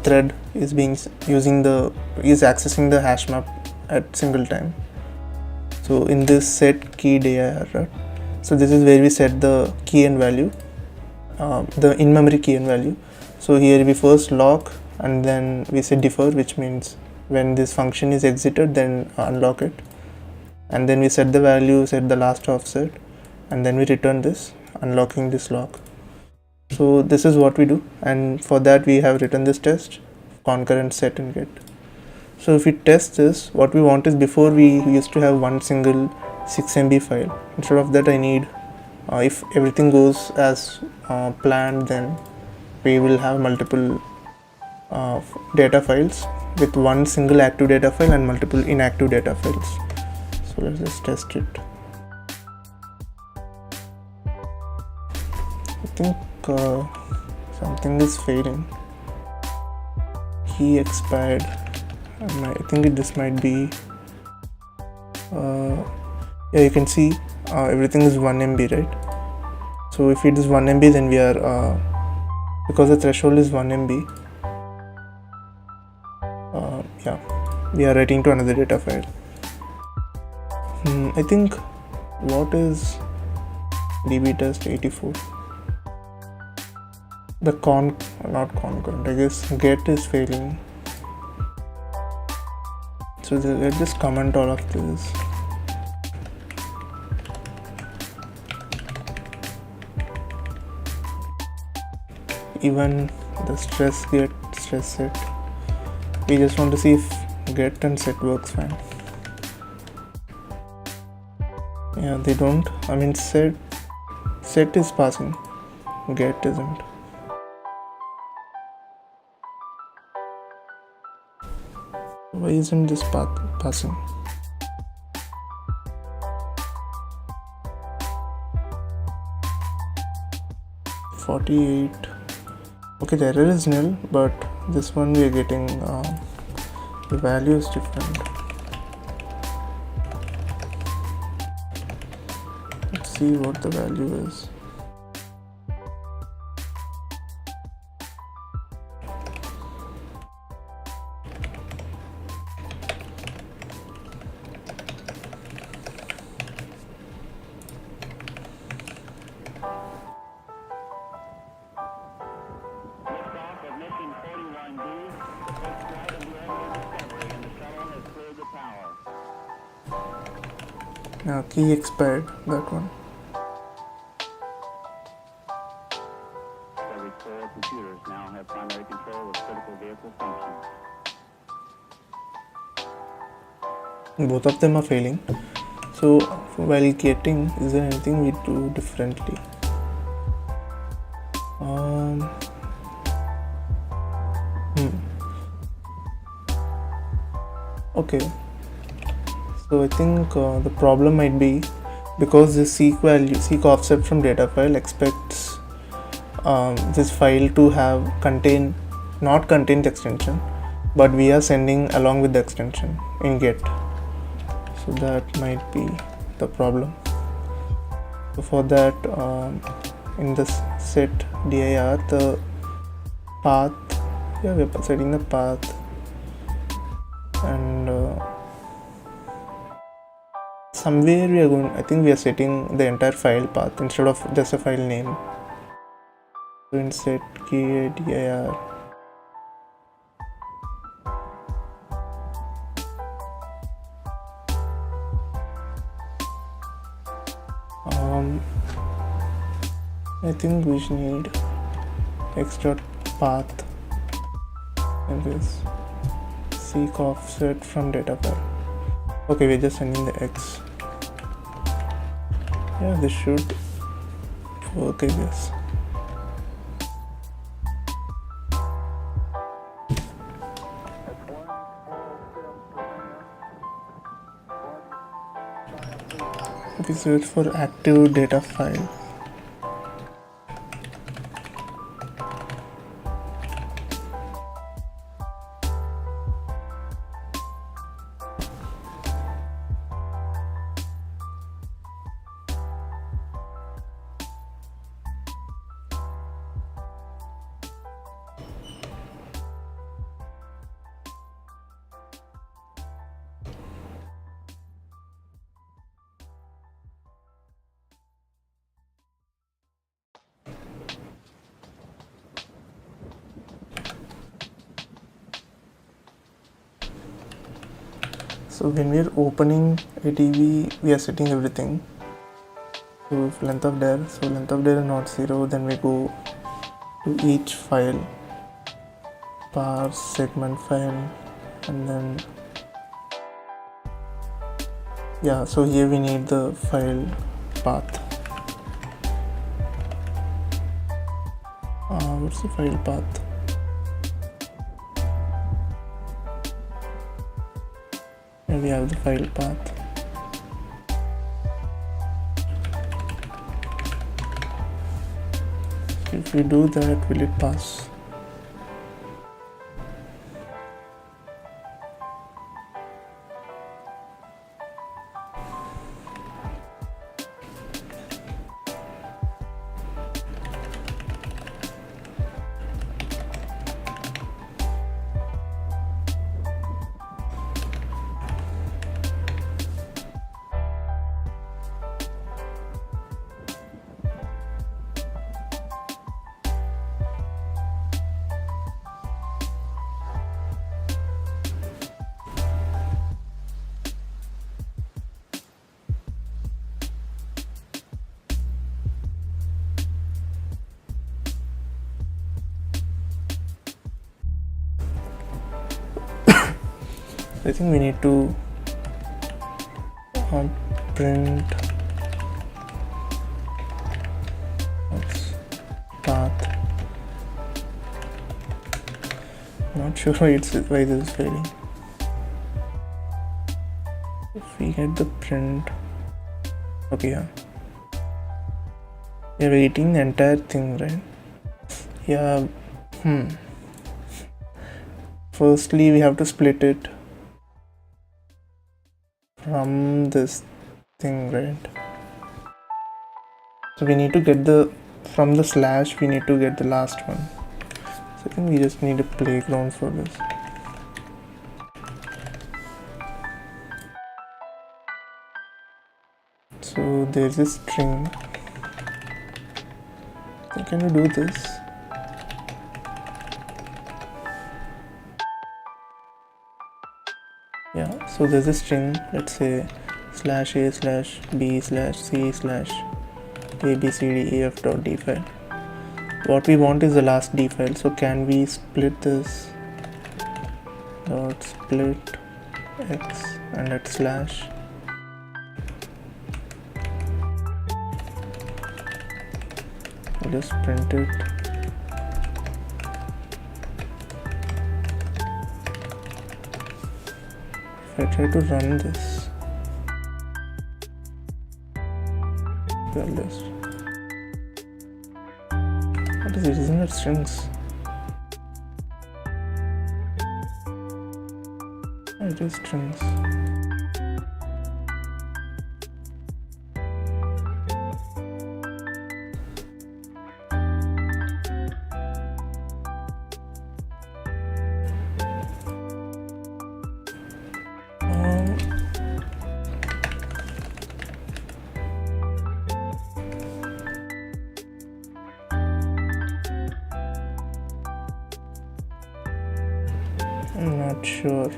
thread is accessing the hash map at single time. So in this set key dir, so this is where we set the key and value, the in-memory key and value. So here we first lock, and then we say defer, which means when this function is exited, then unlock it, and then we set the value, set the last offset, and then we return this, unlocking this lock. So this is what we do, and for that we have written this test, concurrent set and get. So if we test this, what we want is, before we used to have one single 6 MB file. Instead of that, I need, if everything goes as planned, then we will have multiple data files with one single active data file and multiple inactive data files. So let's just test it. I think something is failing. Key expired. I think this might be, yeah, you can see everything is 1 MB, right? So if it is 1 MB, then we are, because the threshold is 1 MB, yeah, we are writing to another data file. I think, what is dbtest84? The not concurrent, I guess get is failing. So let's just comment all of this. Even the stress get, stress set, we just want to see if get and set works fine. Yeah, they don't. I mean, set is passing, get isn't. Why isn't this passing? $48. Okay, the error is nil, but this one we are getting the value is different. Let's see what the value is. Now key expired, that one. Every 4 computers now have primary control of critical vehicle functions. Both of them are failing. So while getting, is there anything we do differently? Okay, so I think the problem might be because the seek offset from data file expects this file to have not contain the extension, but we are sending along with the extension in get, so that might be the problem. So for that, in this set dir, the path, we're setting the path, and somewhere we are going, I think we are setting the entire file path instead of just a file name. So in set dir, I think we should need extra path in this seek offset from data file. Okay, we're just sending the x. Yeah, this should work, I guess. Okay, so it's for active data file. So when we are opening a DB, we are setting everything. So if length of dir, so length of dir is not 0, then we go to each file, parse segment file, and then yeah, so here we need the file path. What's the file path? Here we have the file path. If we do that, will it pass? I think we need to print path. Not sure why this is failing. If we get the print, okay, yeah, we are waiting the entire thing, right? Yeah. Firstly, we have to split it from this thing, right? So we need to get from the slash, we need to get the last one. So I think we just need a playground for this. So there's this string. So can we do this? Yeah, so there's a string, let's say /a/b/c/abcdef.d file. What we want is the last d file, so can we split this split x and let slash I'll just print it. If I try to run this, well, this. What is it? Isn't it strings? It is strings. I'm not sure.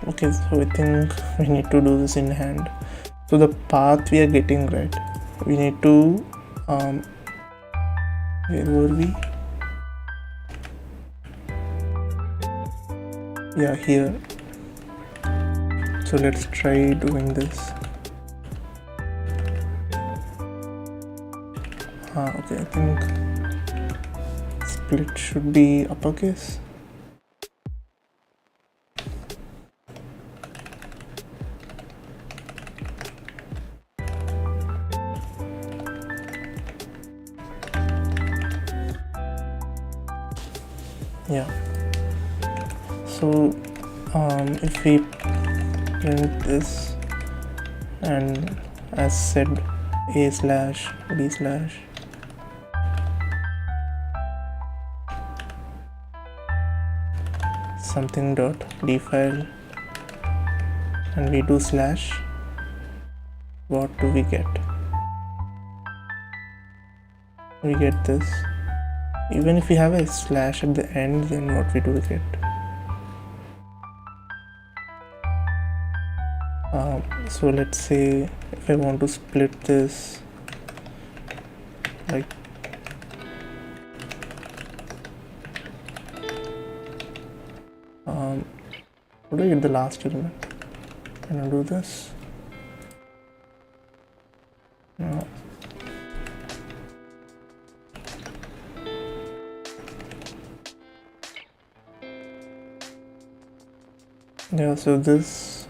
Okay, so I think we need to do this in hand. So the path we are getting right, we need to where were we? Yeah, here. So let's try doing this. Okay, I think split should be uppercase. Yeah, so if we print this and as said a/b/ something dot d file and we do slash, what do we get? We get this. Even if we have a slash at the end, then what we do get? So let's say if I want to split this like how do I get the last element? Can I do this? No. Yeah, so this,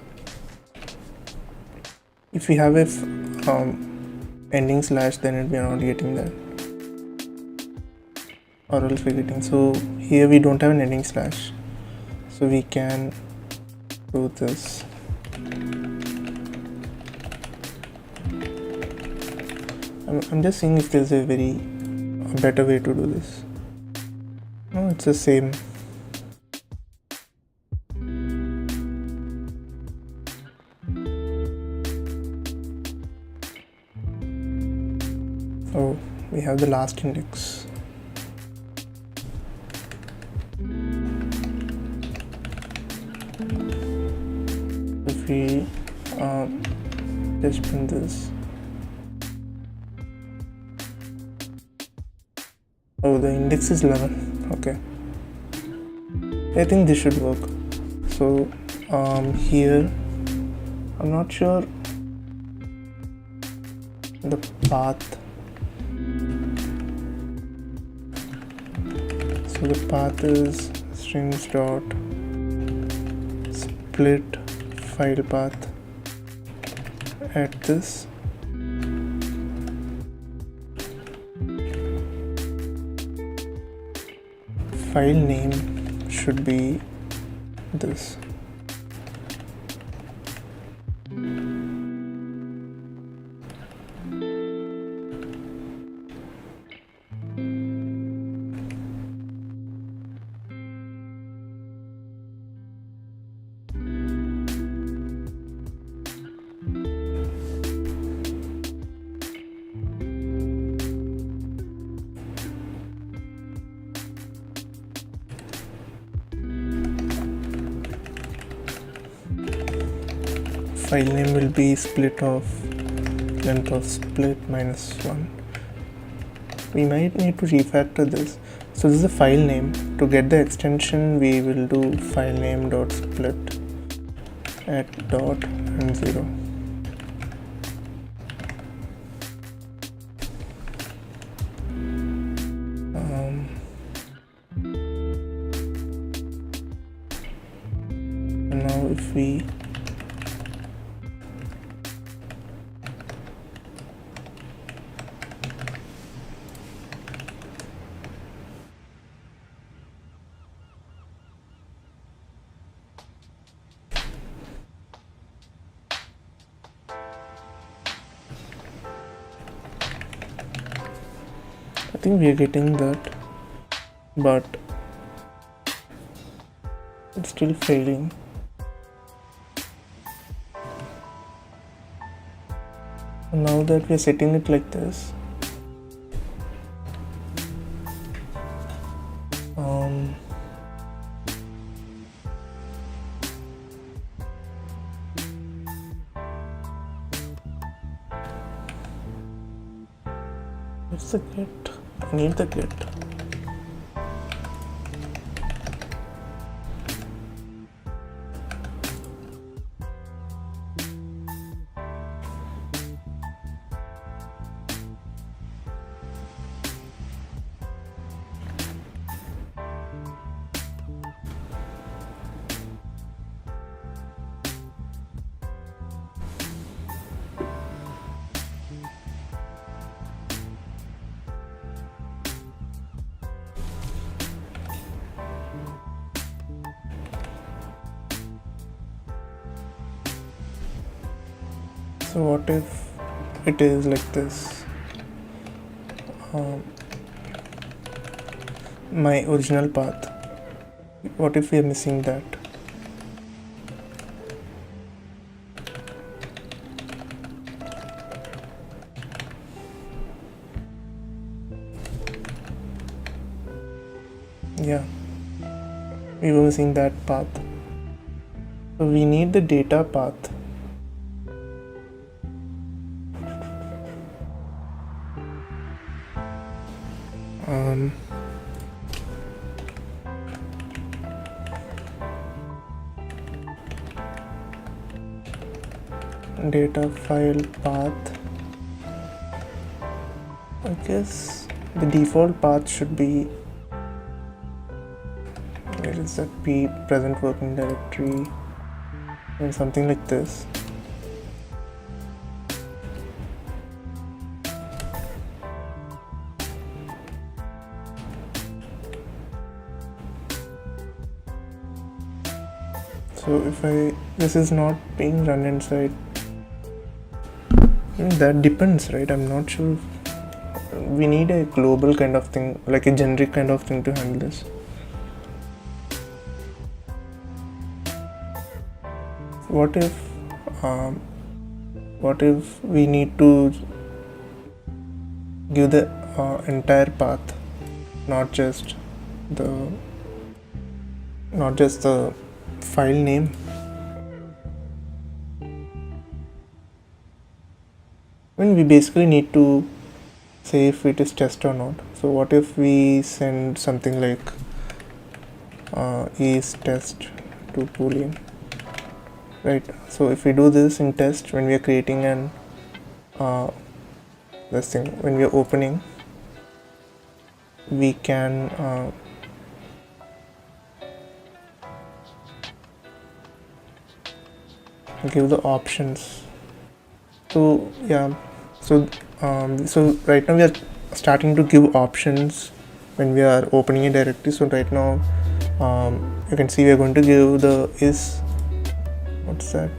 if we have a ending slash, then we are not getting that, or else we're getting. So here we don't have an ending slash, so we can do this. I'm just seeing if there's a better way to do this. No, it's the same. Oh, we have the last index. If we just print this. Oh, the index is 11. Okay, I think this should work. So here I'm not sure the path. So the path is strings dot split file path at this. File name should be this. file name will be split of length of split minus 1. We might need to refactor this. So this is a file name. To get the extension, we will do file name dot split at dot and 0. And now if we I think we are getting that, but it's still failing. And now that we are setting it like this, what's the get? I need the get. So what if it is like this? My original path. What if we are missing that? Yeah, we were missing that path. So we need the data path. Data file path. I guess the default path should be, where is that, p present working directory and something like this. So if this is not being run inside, that depends, right? I'm not sure. We need a global kind of thing, like a generic kind of thing to handle this. What if we need to give the entire path, not just the file name? We basically need to say if it is test or not. So what if we send something like is test to boolean, right? So if we do this in test, when we are creating an this thing, when we are opening, we can give the options. So yeah, so right now we are starting to give options when we are opening a directory. So right now you can see we are going to give the what's that,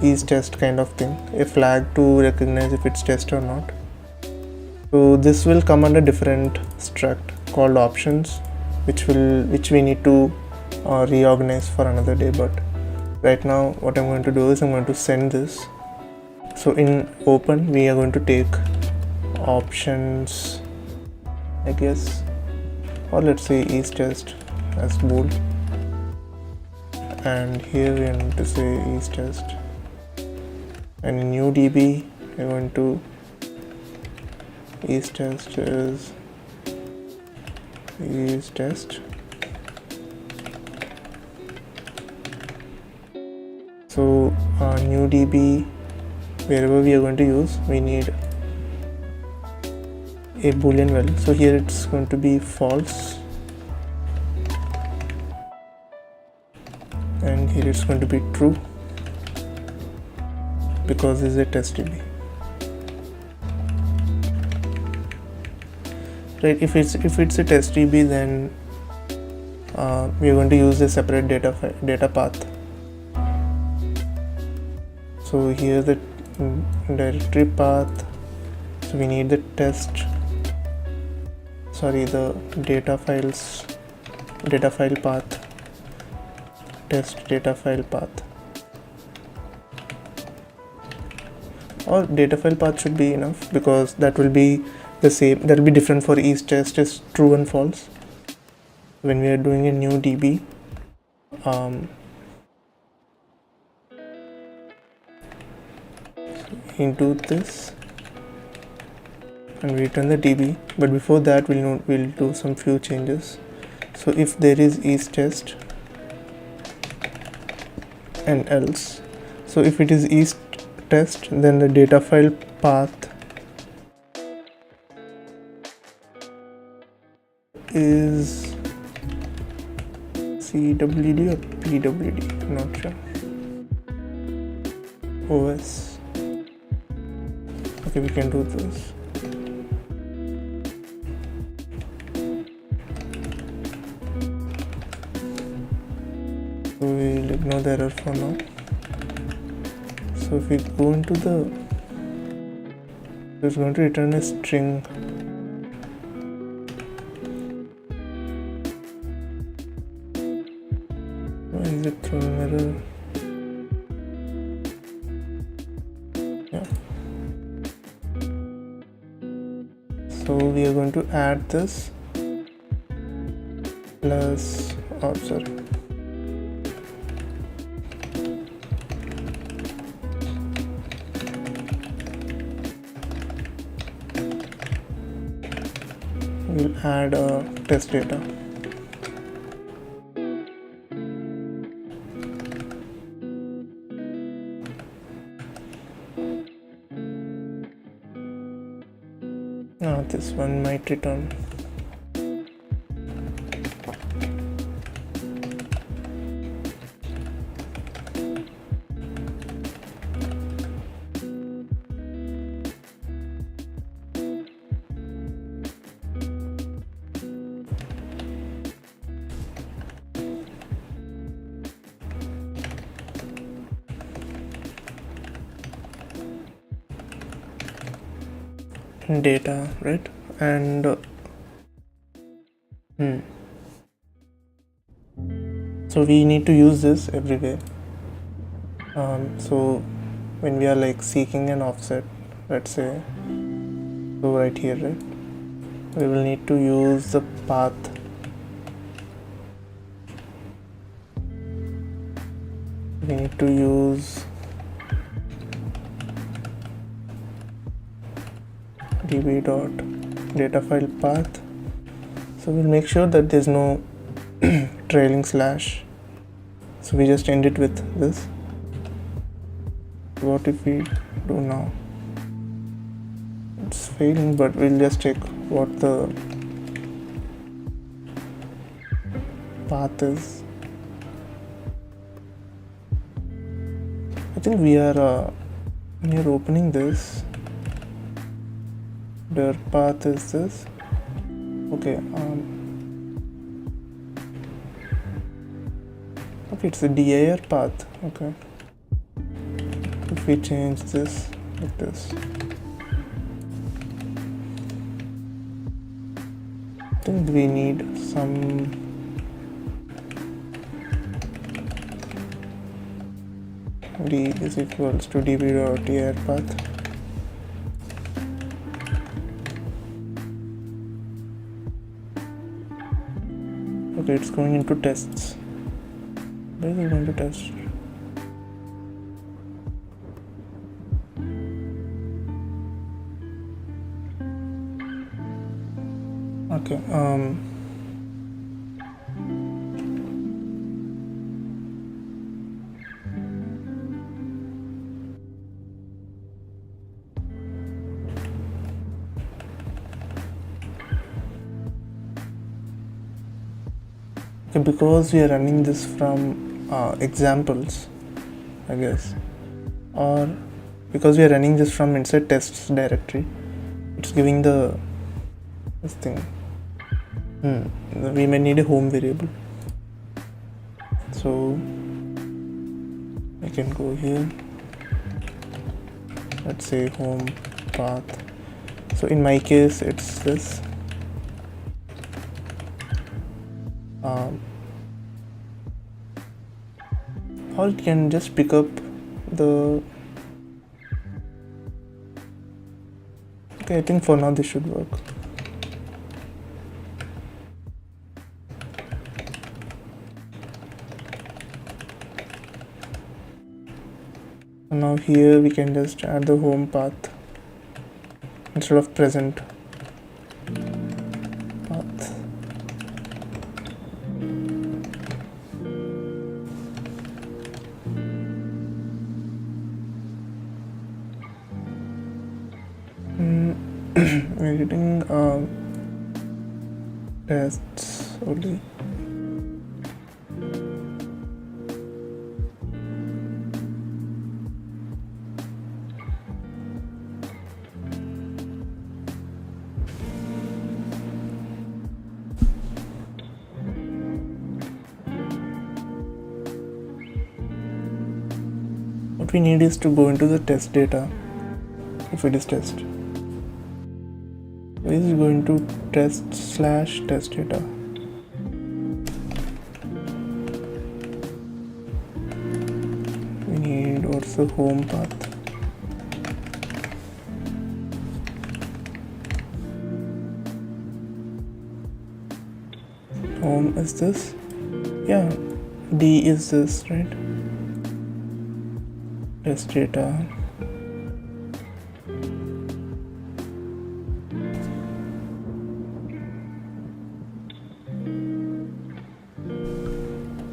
is test kind of thing, a flag to recognize if it's test or not. So this will come under different struct called options, which we need to reorganize for another day. But right now what I'm going to do is I'm going to send this. So in open we are going to take options, I guess, or let's say is test as bool, and here we are going to say is test, and in new db we're going to is test so new db, wherever we are going to use, we need a boolean value. So here it's going to be false, and here it's going to be true because this is a test db. Right, if it's a test db, then we are going to use a separate data path. So here the directory path, so we need the data file path, test data file path, or data file path should be enough, because that will be the same, that will be different for each test is true and false. When we are doing a new db, into this and return the db, but before that we'll do some few changes. So if there is test and else, so if it is test, then the data file path is cwd or pwd, not sure, os. Okay, we can do this. So we'll ignore the error for now. So if we go into it's going to return a string. Why is it throwing error? Yeah. So we are going to add this plus, we'll add test data. Now this one might return. Data, right? And so we need to use this everywhere. So when we are like seeking an offset, let's say, so right here, right, we will need to use the path we need to use db.datafile_path. So we'll make sure that there's no trailing slash, so we just end it with this. What if we do now? It's failing, but we'll just check what the path is. I think we are when you're opening this, their path is this. Okay, okay, it's a dir path. Okay, if we change this like this, I think we need some d is equals to db.dir path. Okay, it's going into tests. Where is it going to test? Okay. Okay, because we are running this from examples, I guess, or because we are running this from inside tests directory, it's giving this thing. We may need a home variable, so I can go here. Let's say home path. So in my case, it's this. Or it can just pick up the. Okay, I think for now this should work. And now here we can just add the home path instead of present path. We're getting tests only. What we need is to go into the test data if it is test. This is going to test/test data. We need also home path. Home is this? Yeah, D is this, right? Test data.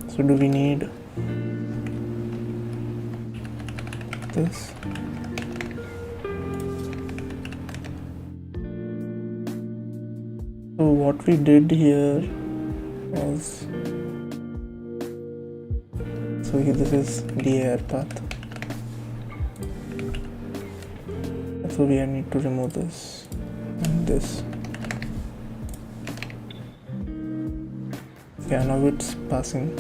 So do we need this? So what we did here was, so here this is dir path. So we need to remove this and this. Yeah, now it's passing.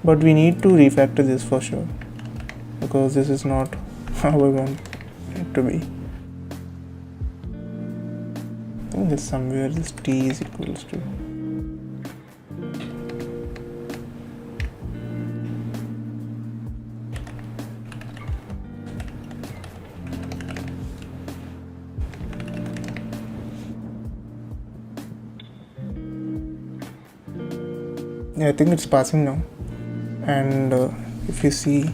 But we need to refactor this for sure, because this is not how I want it to be. I think there's somewhere this t is equals to. Yeah, I think it's passing now. And if you see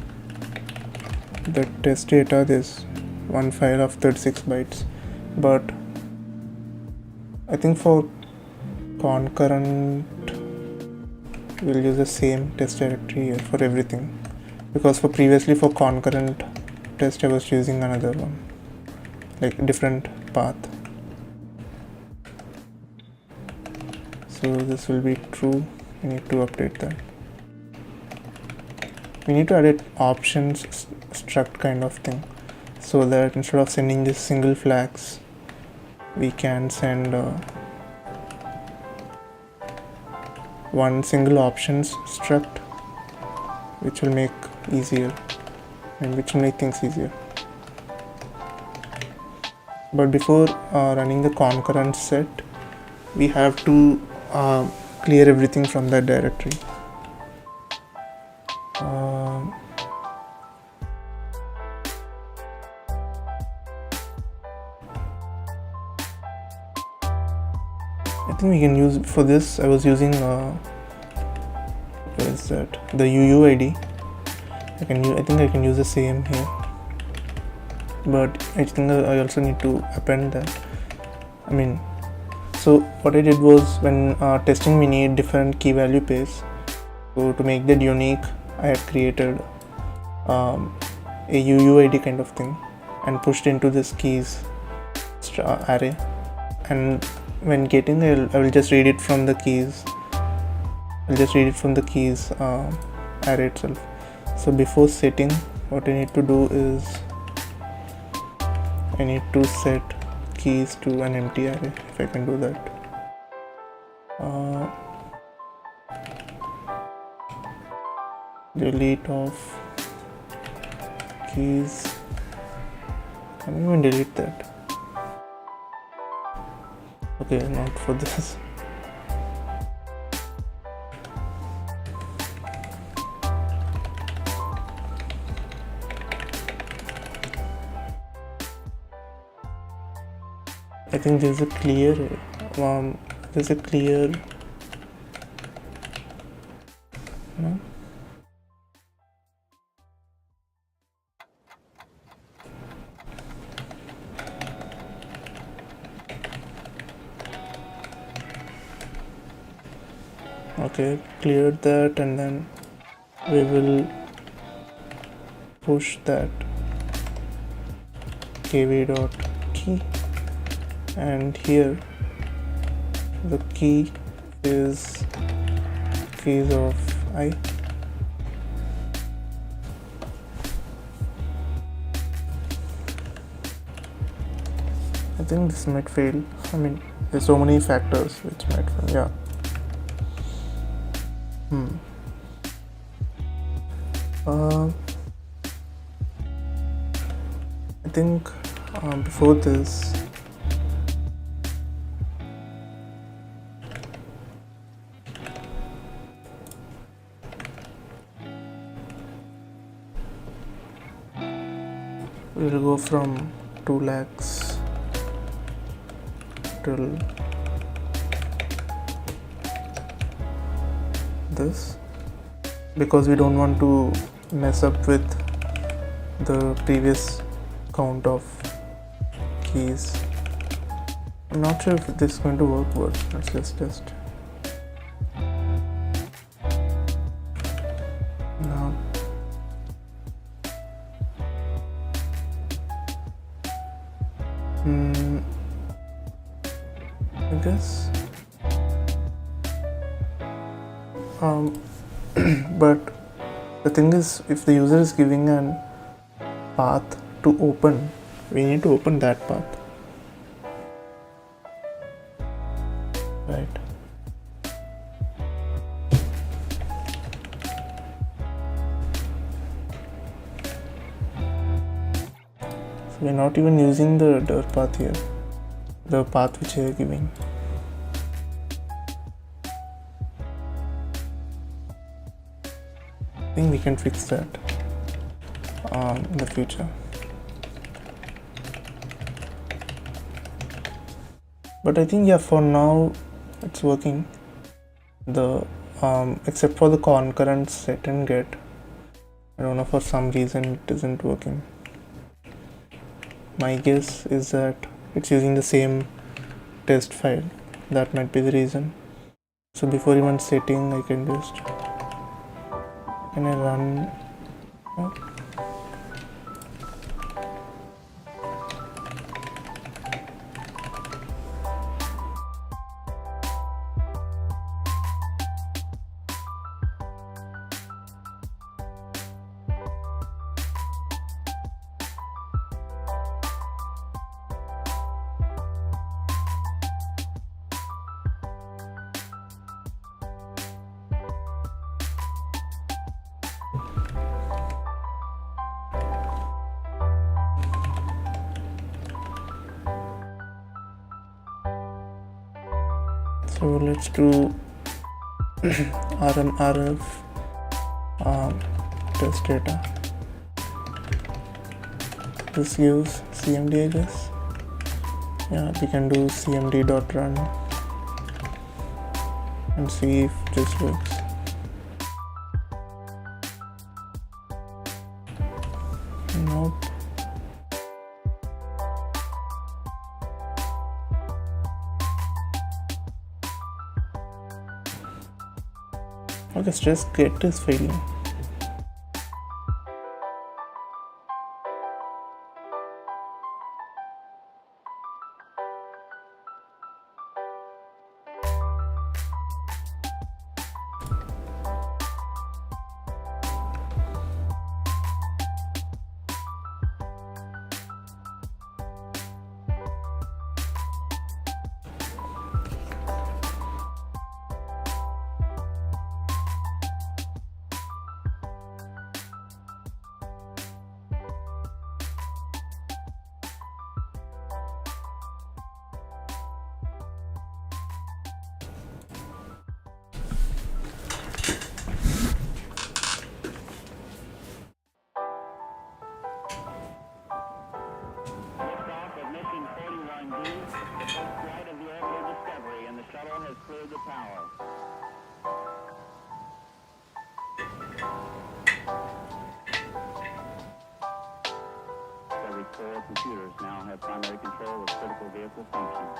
the test data, there's one file of 36 bytes, but I think for concurrent we'll use the same test directory here for everything, because for previously for concurrent test I was using another one, like different path. So this will be true. We need to update that. We need to add an options struct kind of thing, so that instead of sending these single flags, we can send one single options struct, which will make easier and which will make things easier. But before running the concurrent set, we have to clear everything from that directory. I think we can use for this. I was using where is that, the UUID. I think I can use the same here, but I think I also need to append that. So what I did was, when testing we need different key value pairs. So to make that unique, I had created a UUID kind of thing and pushed into this keys array, and when getting there, I will just read it from the keys. Array itself. So before setting, what I need to do is I need to set keys to an empty array, if I can do that. Delete of keys. Can you even delete that? Okay, not for this. I think there's a clear no? Okay, cleared that, and then we will push that kv.key, and here the key is keys of I. I think this might fail. There's so many factors which might fail. Yeah. I think before this, we'll go from 2 lakhs till this, because we don't want to mess up with the previous count of keys. I'm not sure if this is going to work, but let's just test. Now I guess but the thing is, if the user is giving an path to open, we need to open that path, right? So we're not even using the dir path here, the path which they are giving. I think we can fix that in the future. But I think, yeah, for now it's working. The except for the concurrent set and get, I don't know, for some reason it isn't working. My guess is that it's using the same test file. That might be the reason. So before even setting, I can just run. So let's do rmrf test data. This gives cmd, I guess. Yeah, we can do cmd.run and see if this works. Okay, stress get is failing. Liftoff of mission 41D, the first flight of the orbital Discovery, and the shuttle has cleared the tower. Every core computers now have primary control of critical vehicle functions.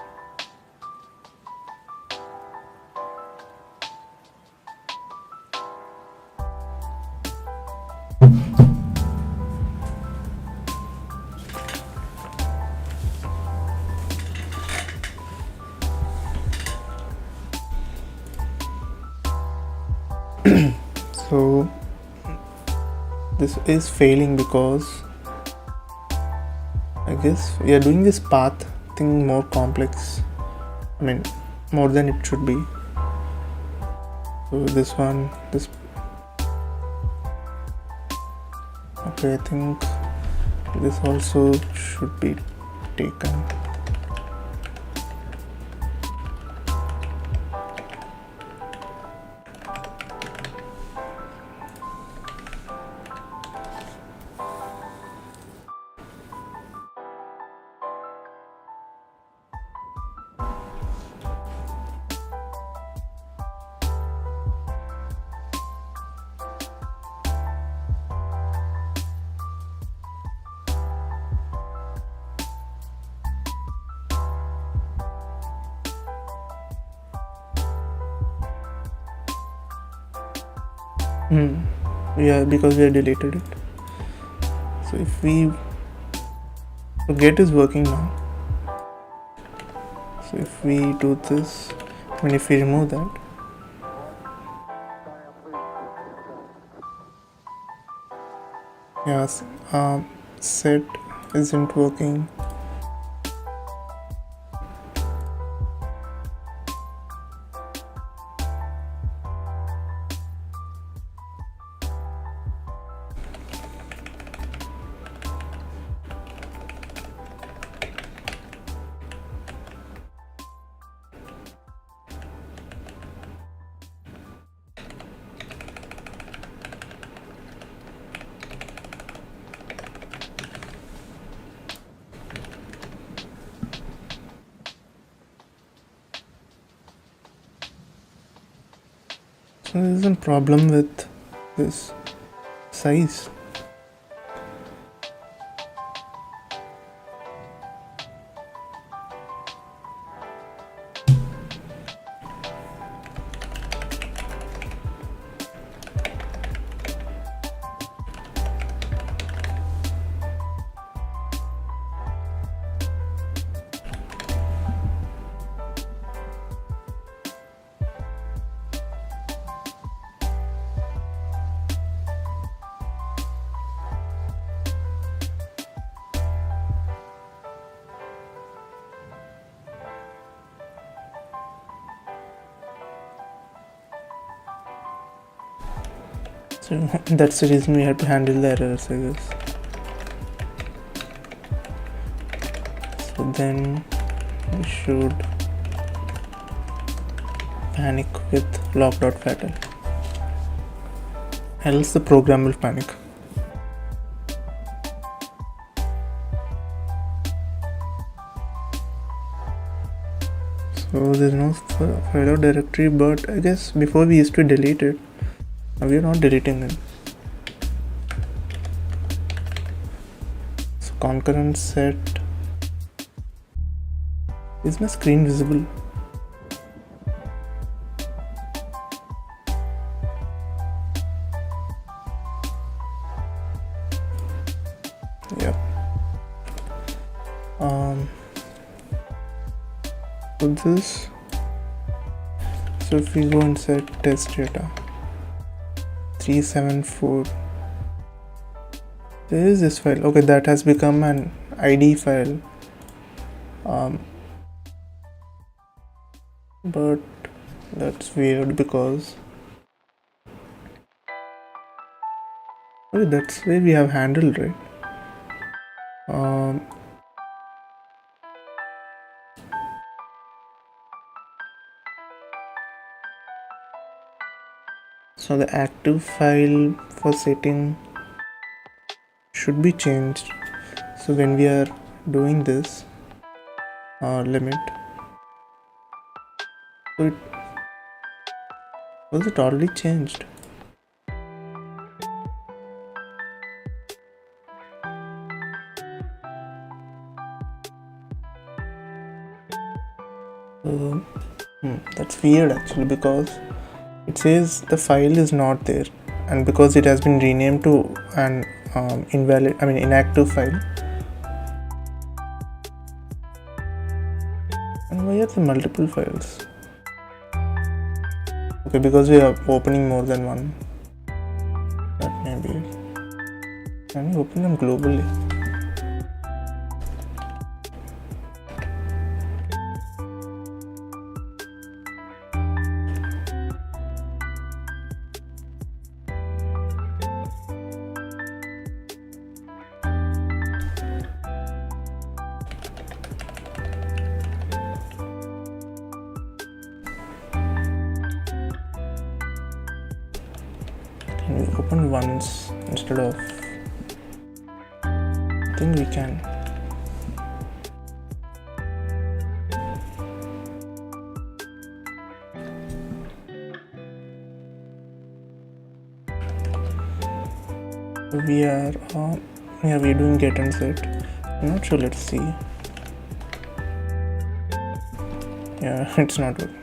So this is failing because I guess we are doing this path thing more complex. I mean, more than it should be. So this one, this. Okay, I think this also should be taken. Yeah, because we have deleted it. So if we get is working now. So if we do this, I mean if we remove that, yes, set isn't working. So there is a problem with this size. So that's the reason we have to handle the errors, I guess. So then we should panic with log.fatal, else the program will panic. So there's no file directory, but I guess before we used to delete it. Now we are not deleting them. So concurrent set. Is my screen visible? Yeah. For this, so if we go and set test data 374, there is this file. Okay, that has become an ID file. But that's weird because that's where we have handle, right? So the active file for setting should be changed. So when we are doing this limit, so was it already changed? That's weird actually, because it says the file is not there, and because it has been renamed to an inactive file. And why are there multiple files? Okay, because we are opening more than one. That may be it. Can we open them globally? Can we open once instead of? I think we can. We're doing get and set. I'm not sure. Let's see. Yeah, it's not working.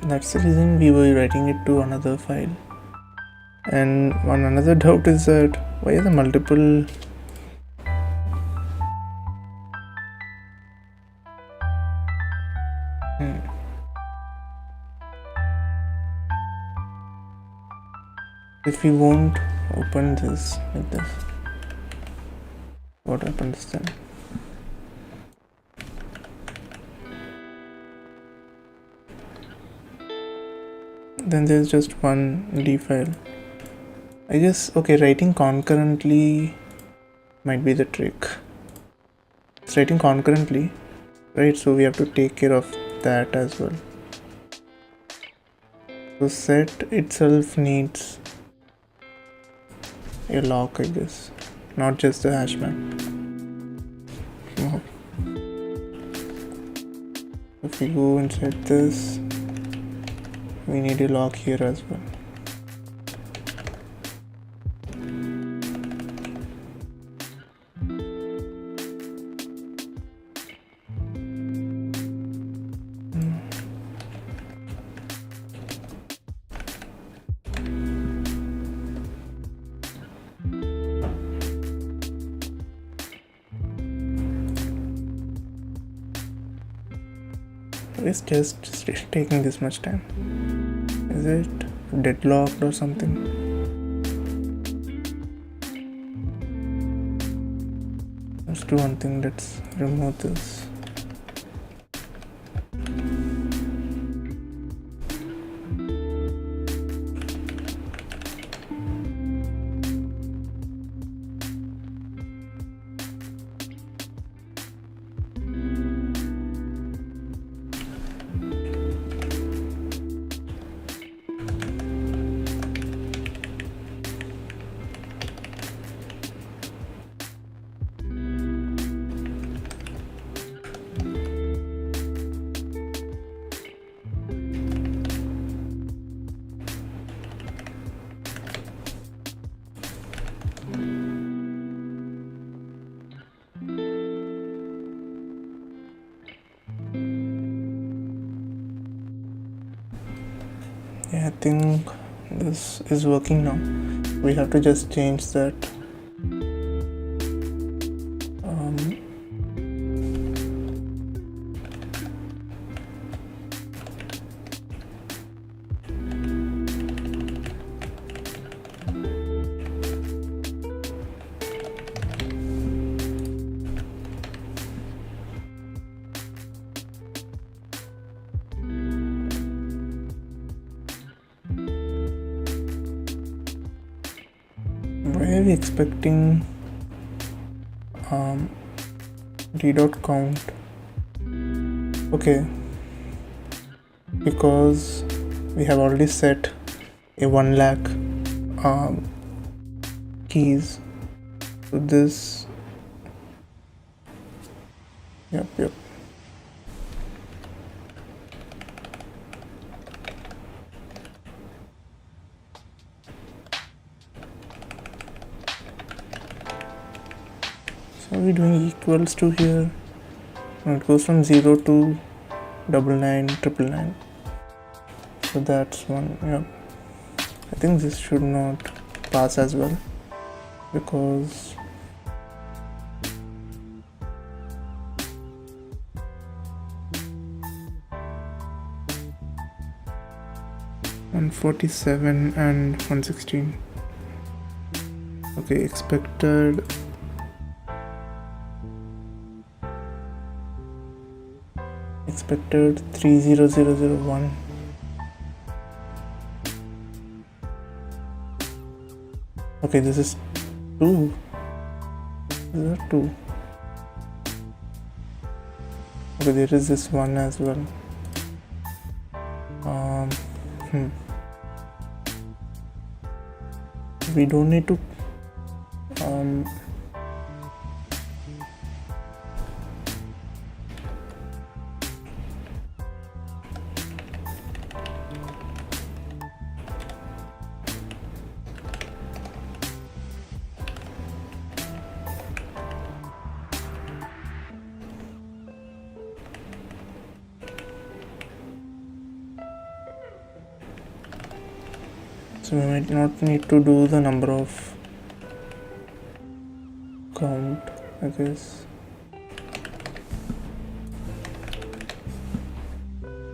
That's the reason we were writing it to another file. And another doubt is that why are the multiple if we won't open this like this, what happens then? Then there's just one D file. I guess, okay, writing concurrently might be the trick. It's writing concurrently, right? So we have to take care of that as well. So set itself needs a lock, I guess, not just the hash map. If we go and set this, we need a lock here as well. It's just taking this much time. Is it deadlocked or something? do one thing, let's remove this. Yeah, I think this is working now. We have to just change that. Why are we expecting d dot count? Okay, because we have already set a 1 lakh keys to this. Yep. So we're doing equals to here, and it goes from 0 to 9999. So that's one. Yeah, I think this should not pass as well, because $147 and $116. Okay, expected. Expected 30001. Okay, this is 2. Is that 2? Okay, there is this one as well. We don't need to so we might not need to do the number of count, I guess.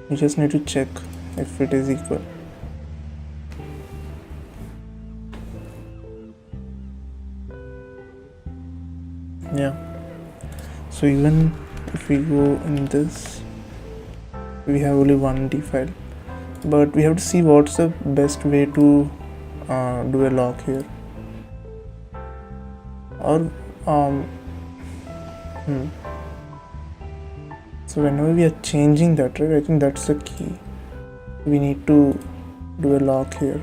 We just need to check if it is equal. Yeah, so even if we go in this, we have only one d file, but we have to see what's the best way to do a lock here, or so whenever we are changing that, right, I think that's the key. We need to do a lock here.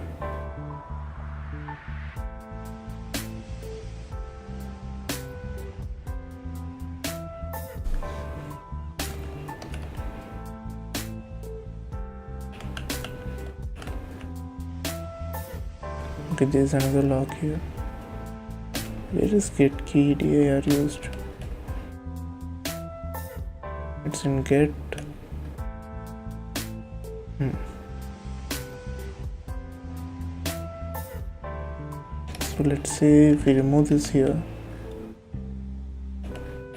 Okay, there's another lock here. Where is get key dir used? It's in get. So let's say if we remove this here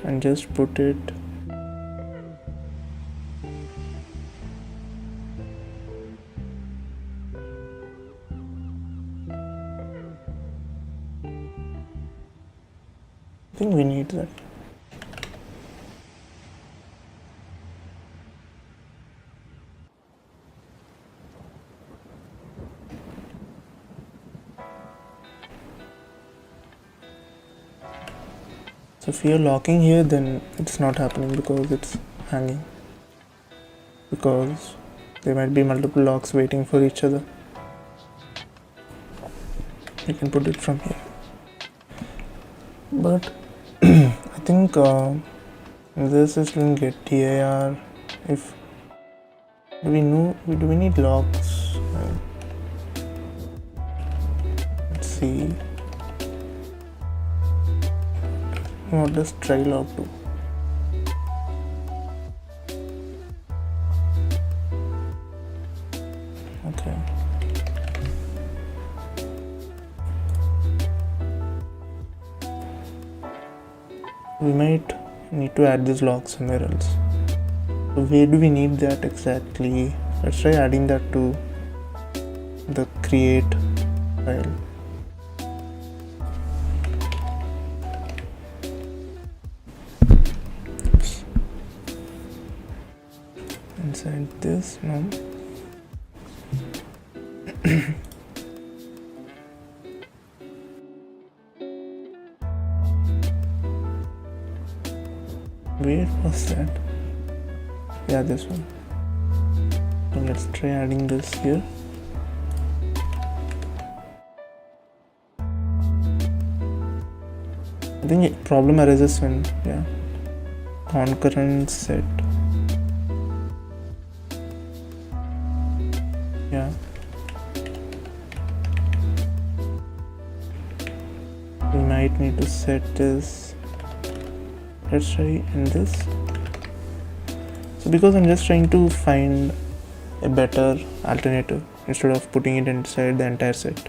and just put it I think we need that. So if you're locking here, then it's not happening because it's hanging, because there might be multiple locks waiting for each other. You can put it from here, but I think this is going to get dir. If do we need locks? Let's see. What does try log do? Okay. We might need to add this log somewhere else. So where do we need that exactly? Let's try adding that to the create file. Oops. Inside this, no. Where was that? Yeah, this one. So let's try adding this here. I think problem arises when concurrent set. We might need to set this. Let's try in this. So because I'm just trying to find a better alternative instead of putting it inside the entire set.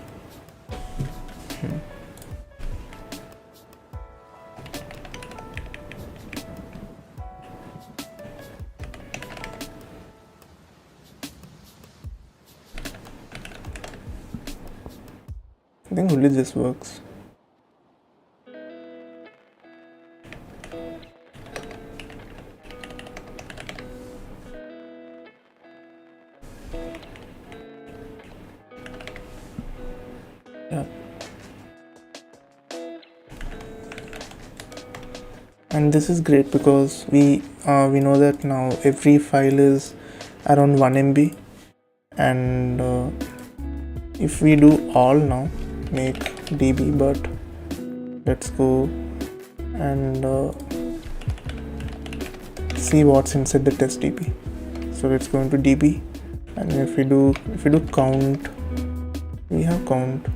I think only this works. Yeah. And this is great because we know that now every file is around 1 MB, and if we do all now, make db, but let's go and see what's inside the test db. So let's go into db, and if we do count, we have count,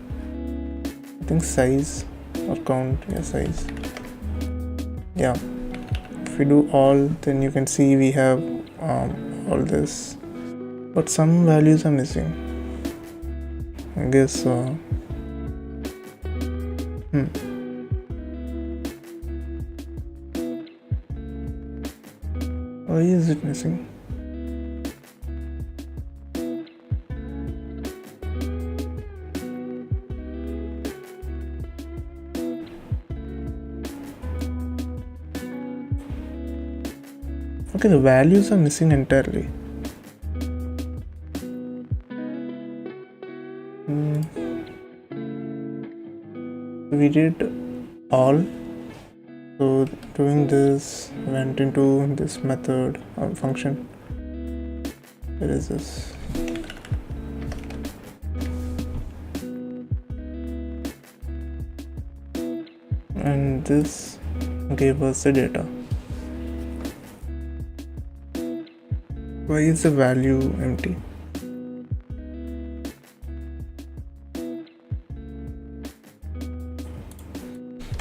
I think size or count, size. Yeah, if we do all, then you can see we have all this, but some values are missing. I guess why is it missing? Okay, the values are missing entirely. We did all, so doing this went into this method function. Where is this? And this gave us the data. Why is the value empty?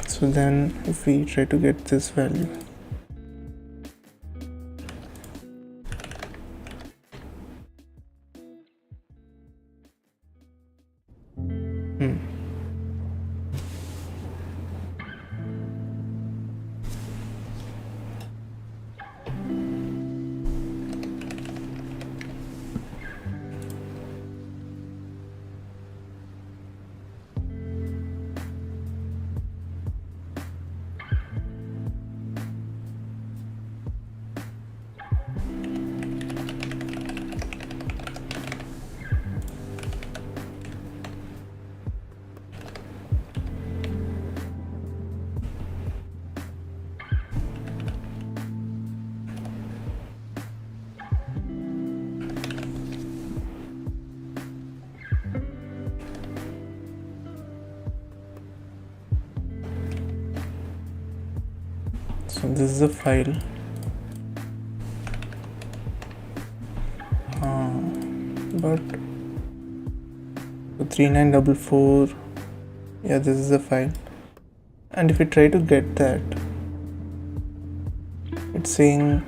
So then if we try to get this value, this is a file. But 3944, yeah, this is a file. And if we try to get that, it's saying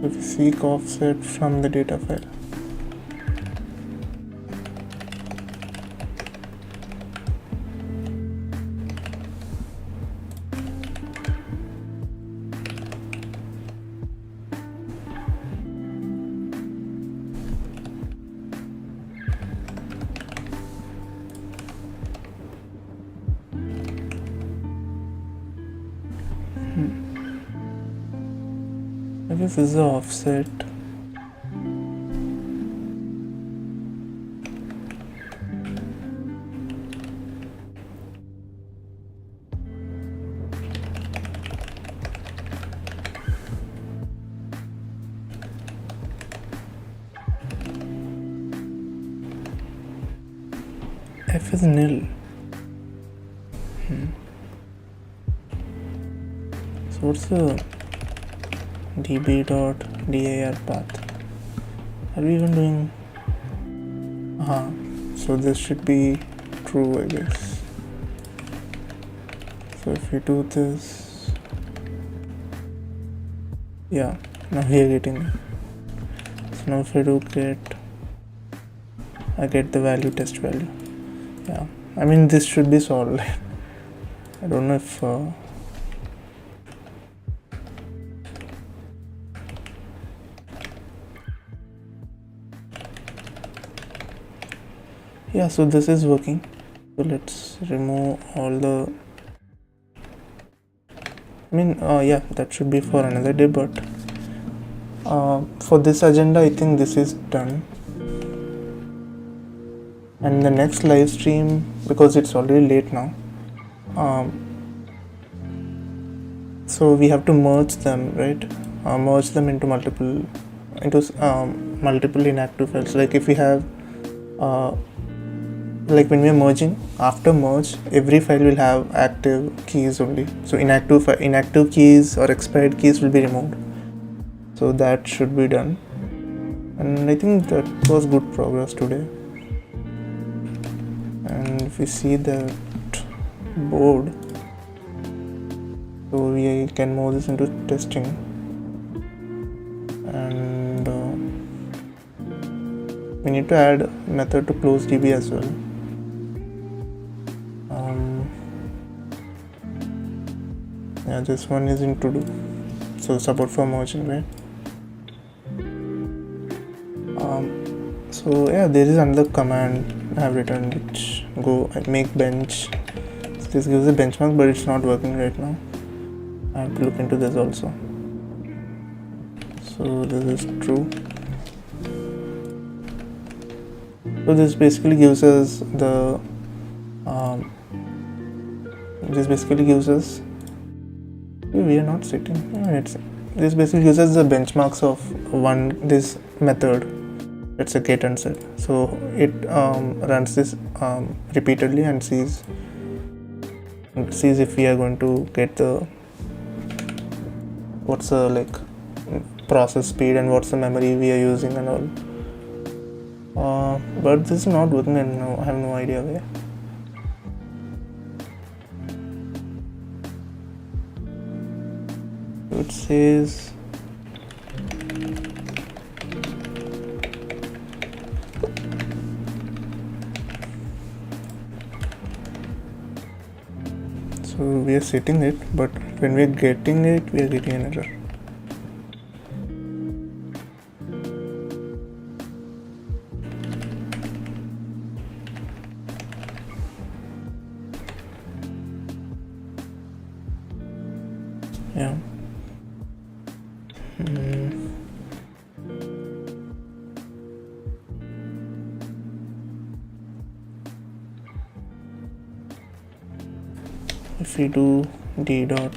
if we seek offset from the data file. I guess this is the offset. F is nil. So what's the db.dir path? Are we even doing? So this should be true, I guess. So if we do this, yeah, now we are getting it. So now if I do get, I get the value, test value. Yeah, I mean this should be solved. I don't know if yeah, so this is working. So let's remove all the, I mean yeah, that should be for another day, but for this agenda I think this is done. And the next live stream, because it's already late now, so we have to merge them, right? Merge them into multiple inactive files. Like if we have like when we are merging, after merge every file will have active keys only, so inactive keys or expired keys will be removed. So that should be done, and I think that was good progress today. And if we see that board, so we can move this into testing, and we need to add a method to close DB as well. Yeah, this one is in to do, so support for merging, right? So yeah, there is another command I have written which make bench. So this gives a benchmark, but it's not working right now. I have to look into this also. So this is true. So this basically gives us the we are not sitting. This basically gives us the benchmarks of this method. It's a get and set. So it runs this repeatedly and sees if we are going to get what's the like process speed and what's the memory we are using and all. But this is not working, and I have no idea where. It says so we are setting it, but when we are getting it, we are getting an error. Yeah. If we do d dot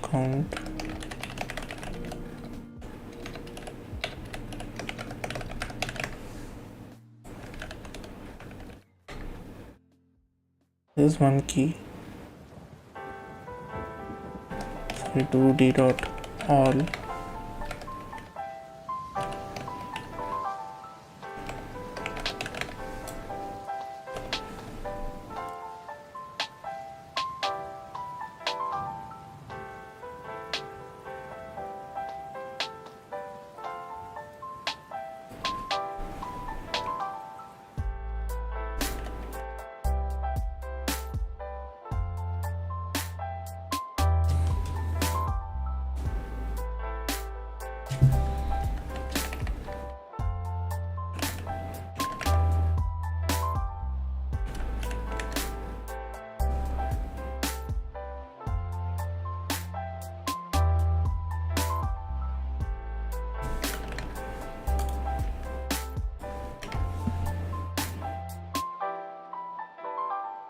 count, There's one key. So we do d dot all.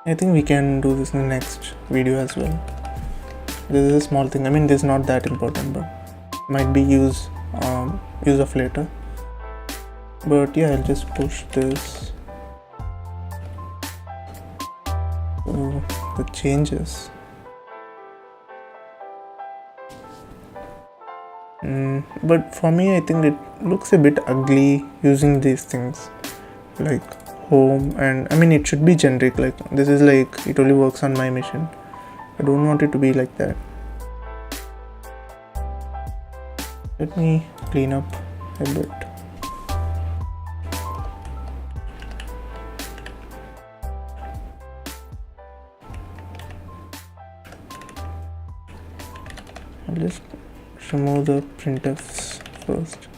I think we can do this in the next video as well. This is a small thing. I mean, this is not that important, but might be use of later. But yeah, I'll just push this. So the changes. But for me, I think it looks a bit ugly using these things like home, and I mean it should be generic, like this is like it only works on my machine. I don't want it to be like that. Let me clean up a bit. I'll just remove the printfs first.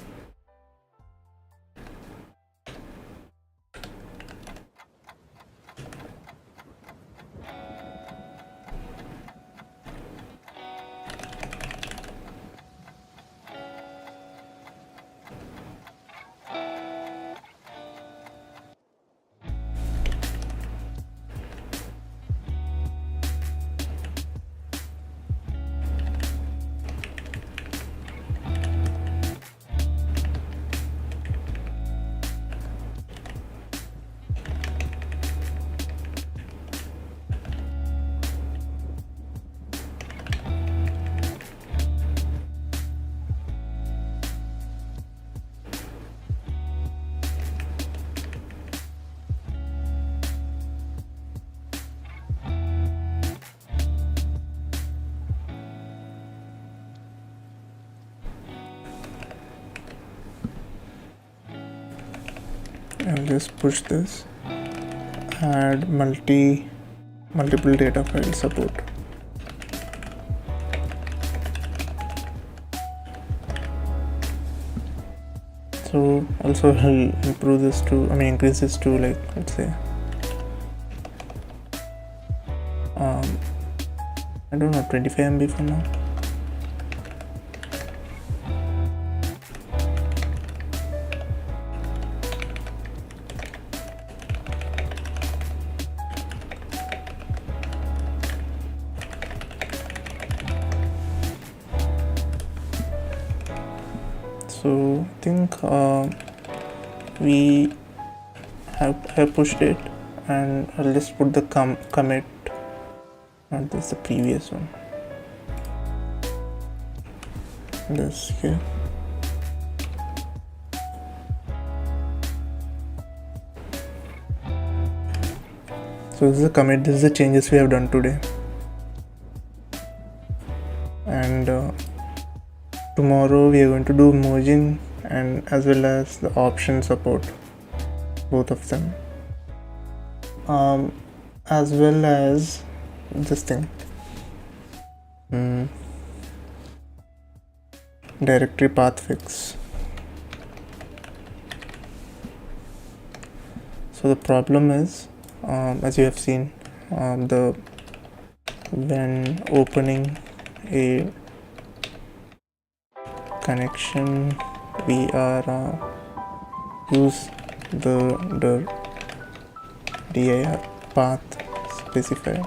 I'll just push this, add multiple data file support. So also I'll improve this to, I mean increase this to like, let's say I don't know, 25 MB for now. So I think we have pushed it, and I'll just put the commit, not this, the previous one, this here. So this is the commit, this is the changes we have done today, and tomorrow we are going to do merging and as well as the option support, both of them, as well as this thing, directory path fix. So the problem is, as you have seen, when opening a connection, we are use the dir path specifier,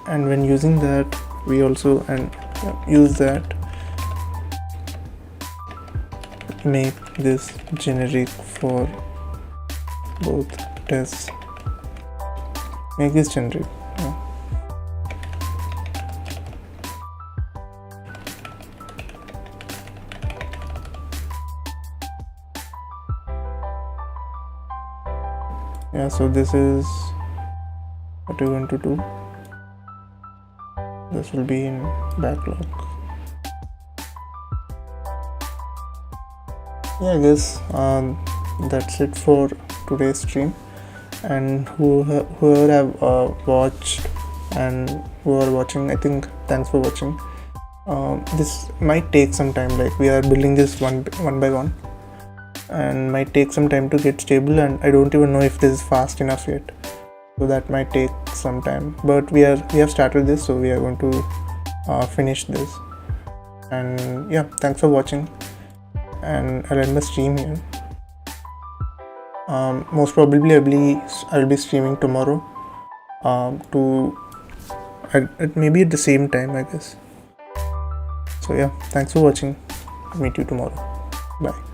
and when using that we also use that, make this generic for both tests make this generate. Yeah, so this is what you're going to do. This will be in backlog. Yeah, I guess that's it for today's stream. And whoever have watched and who are watching, I think thanks for watching. This might take some time, like we are building this one by one, and might take some time to get stable, and I don't even know if this is fast enough yet, so that might take some time. But we have started this, so we are going to finish this. And yeah, thanks for watching, and I'll end my stream here. Most probably I'll be streaming tomorrow maybe at the same time, I guess. So yeah, thanks for watching. Meet you tomorrow. Bye.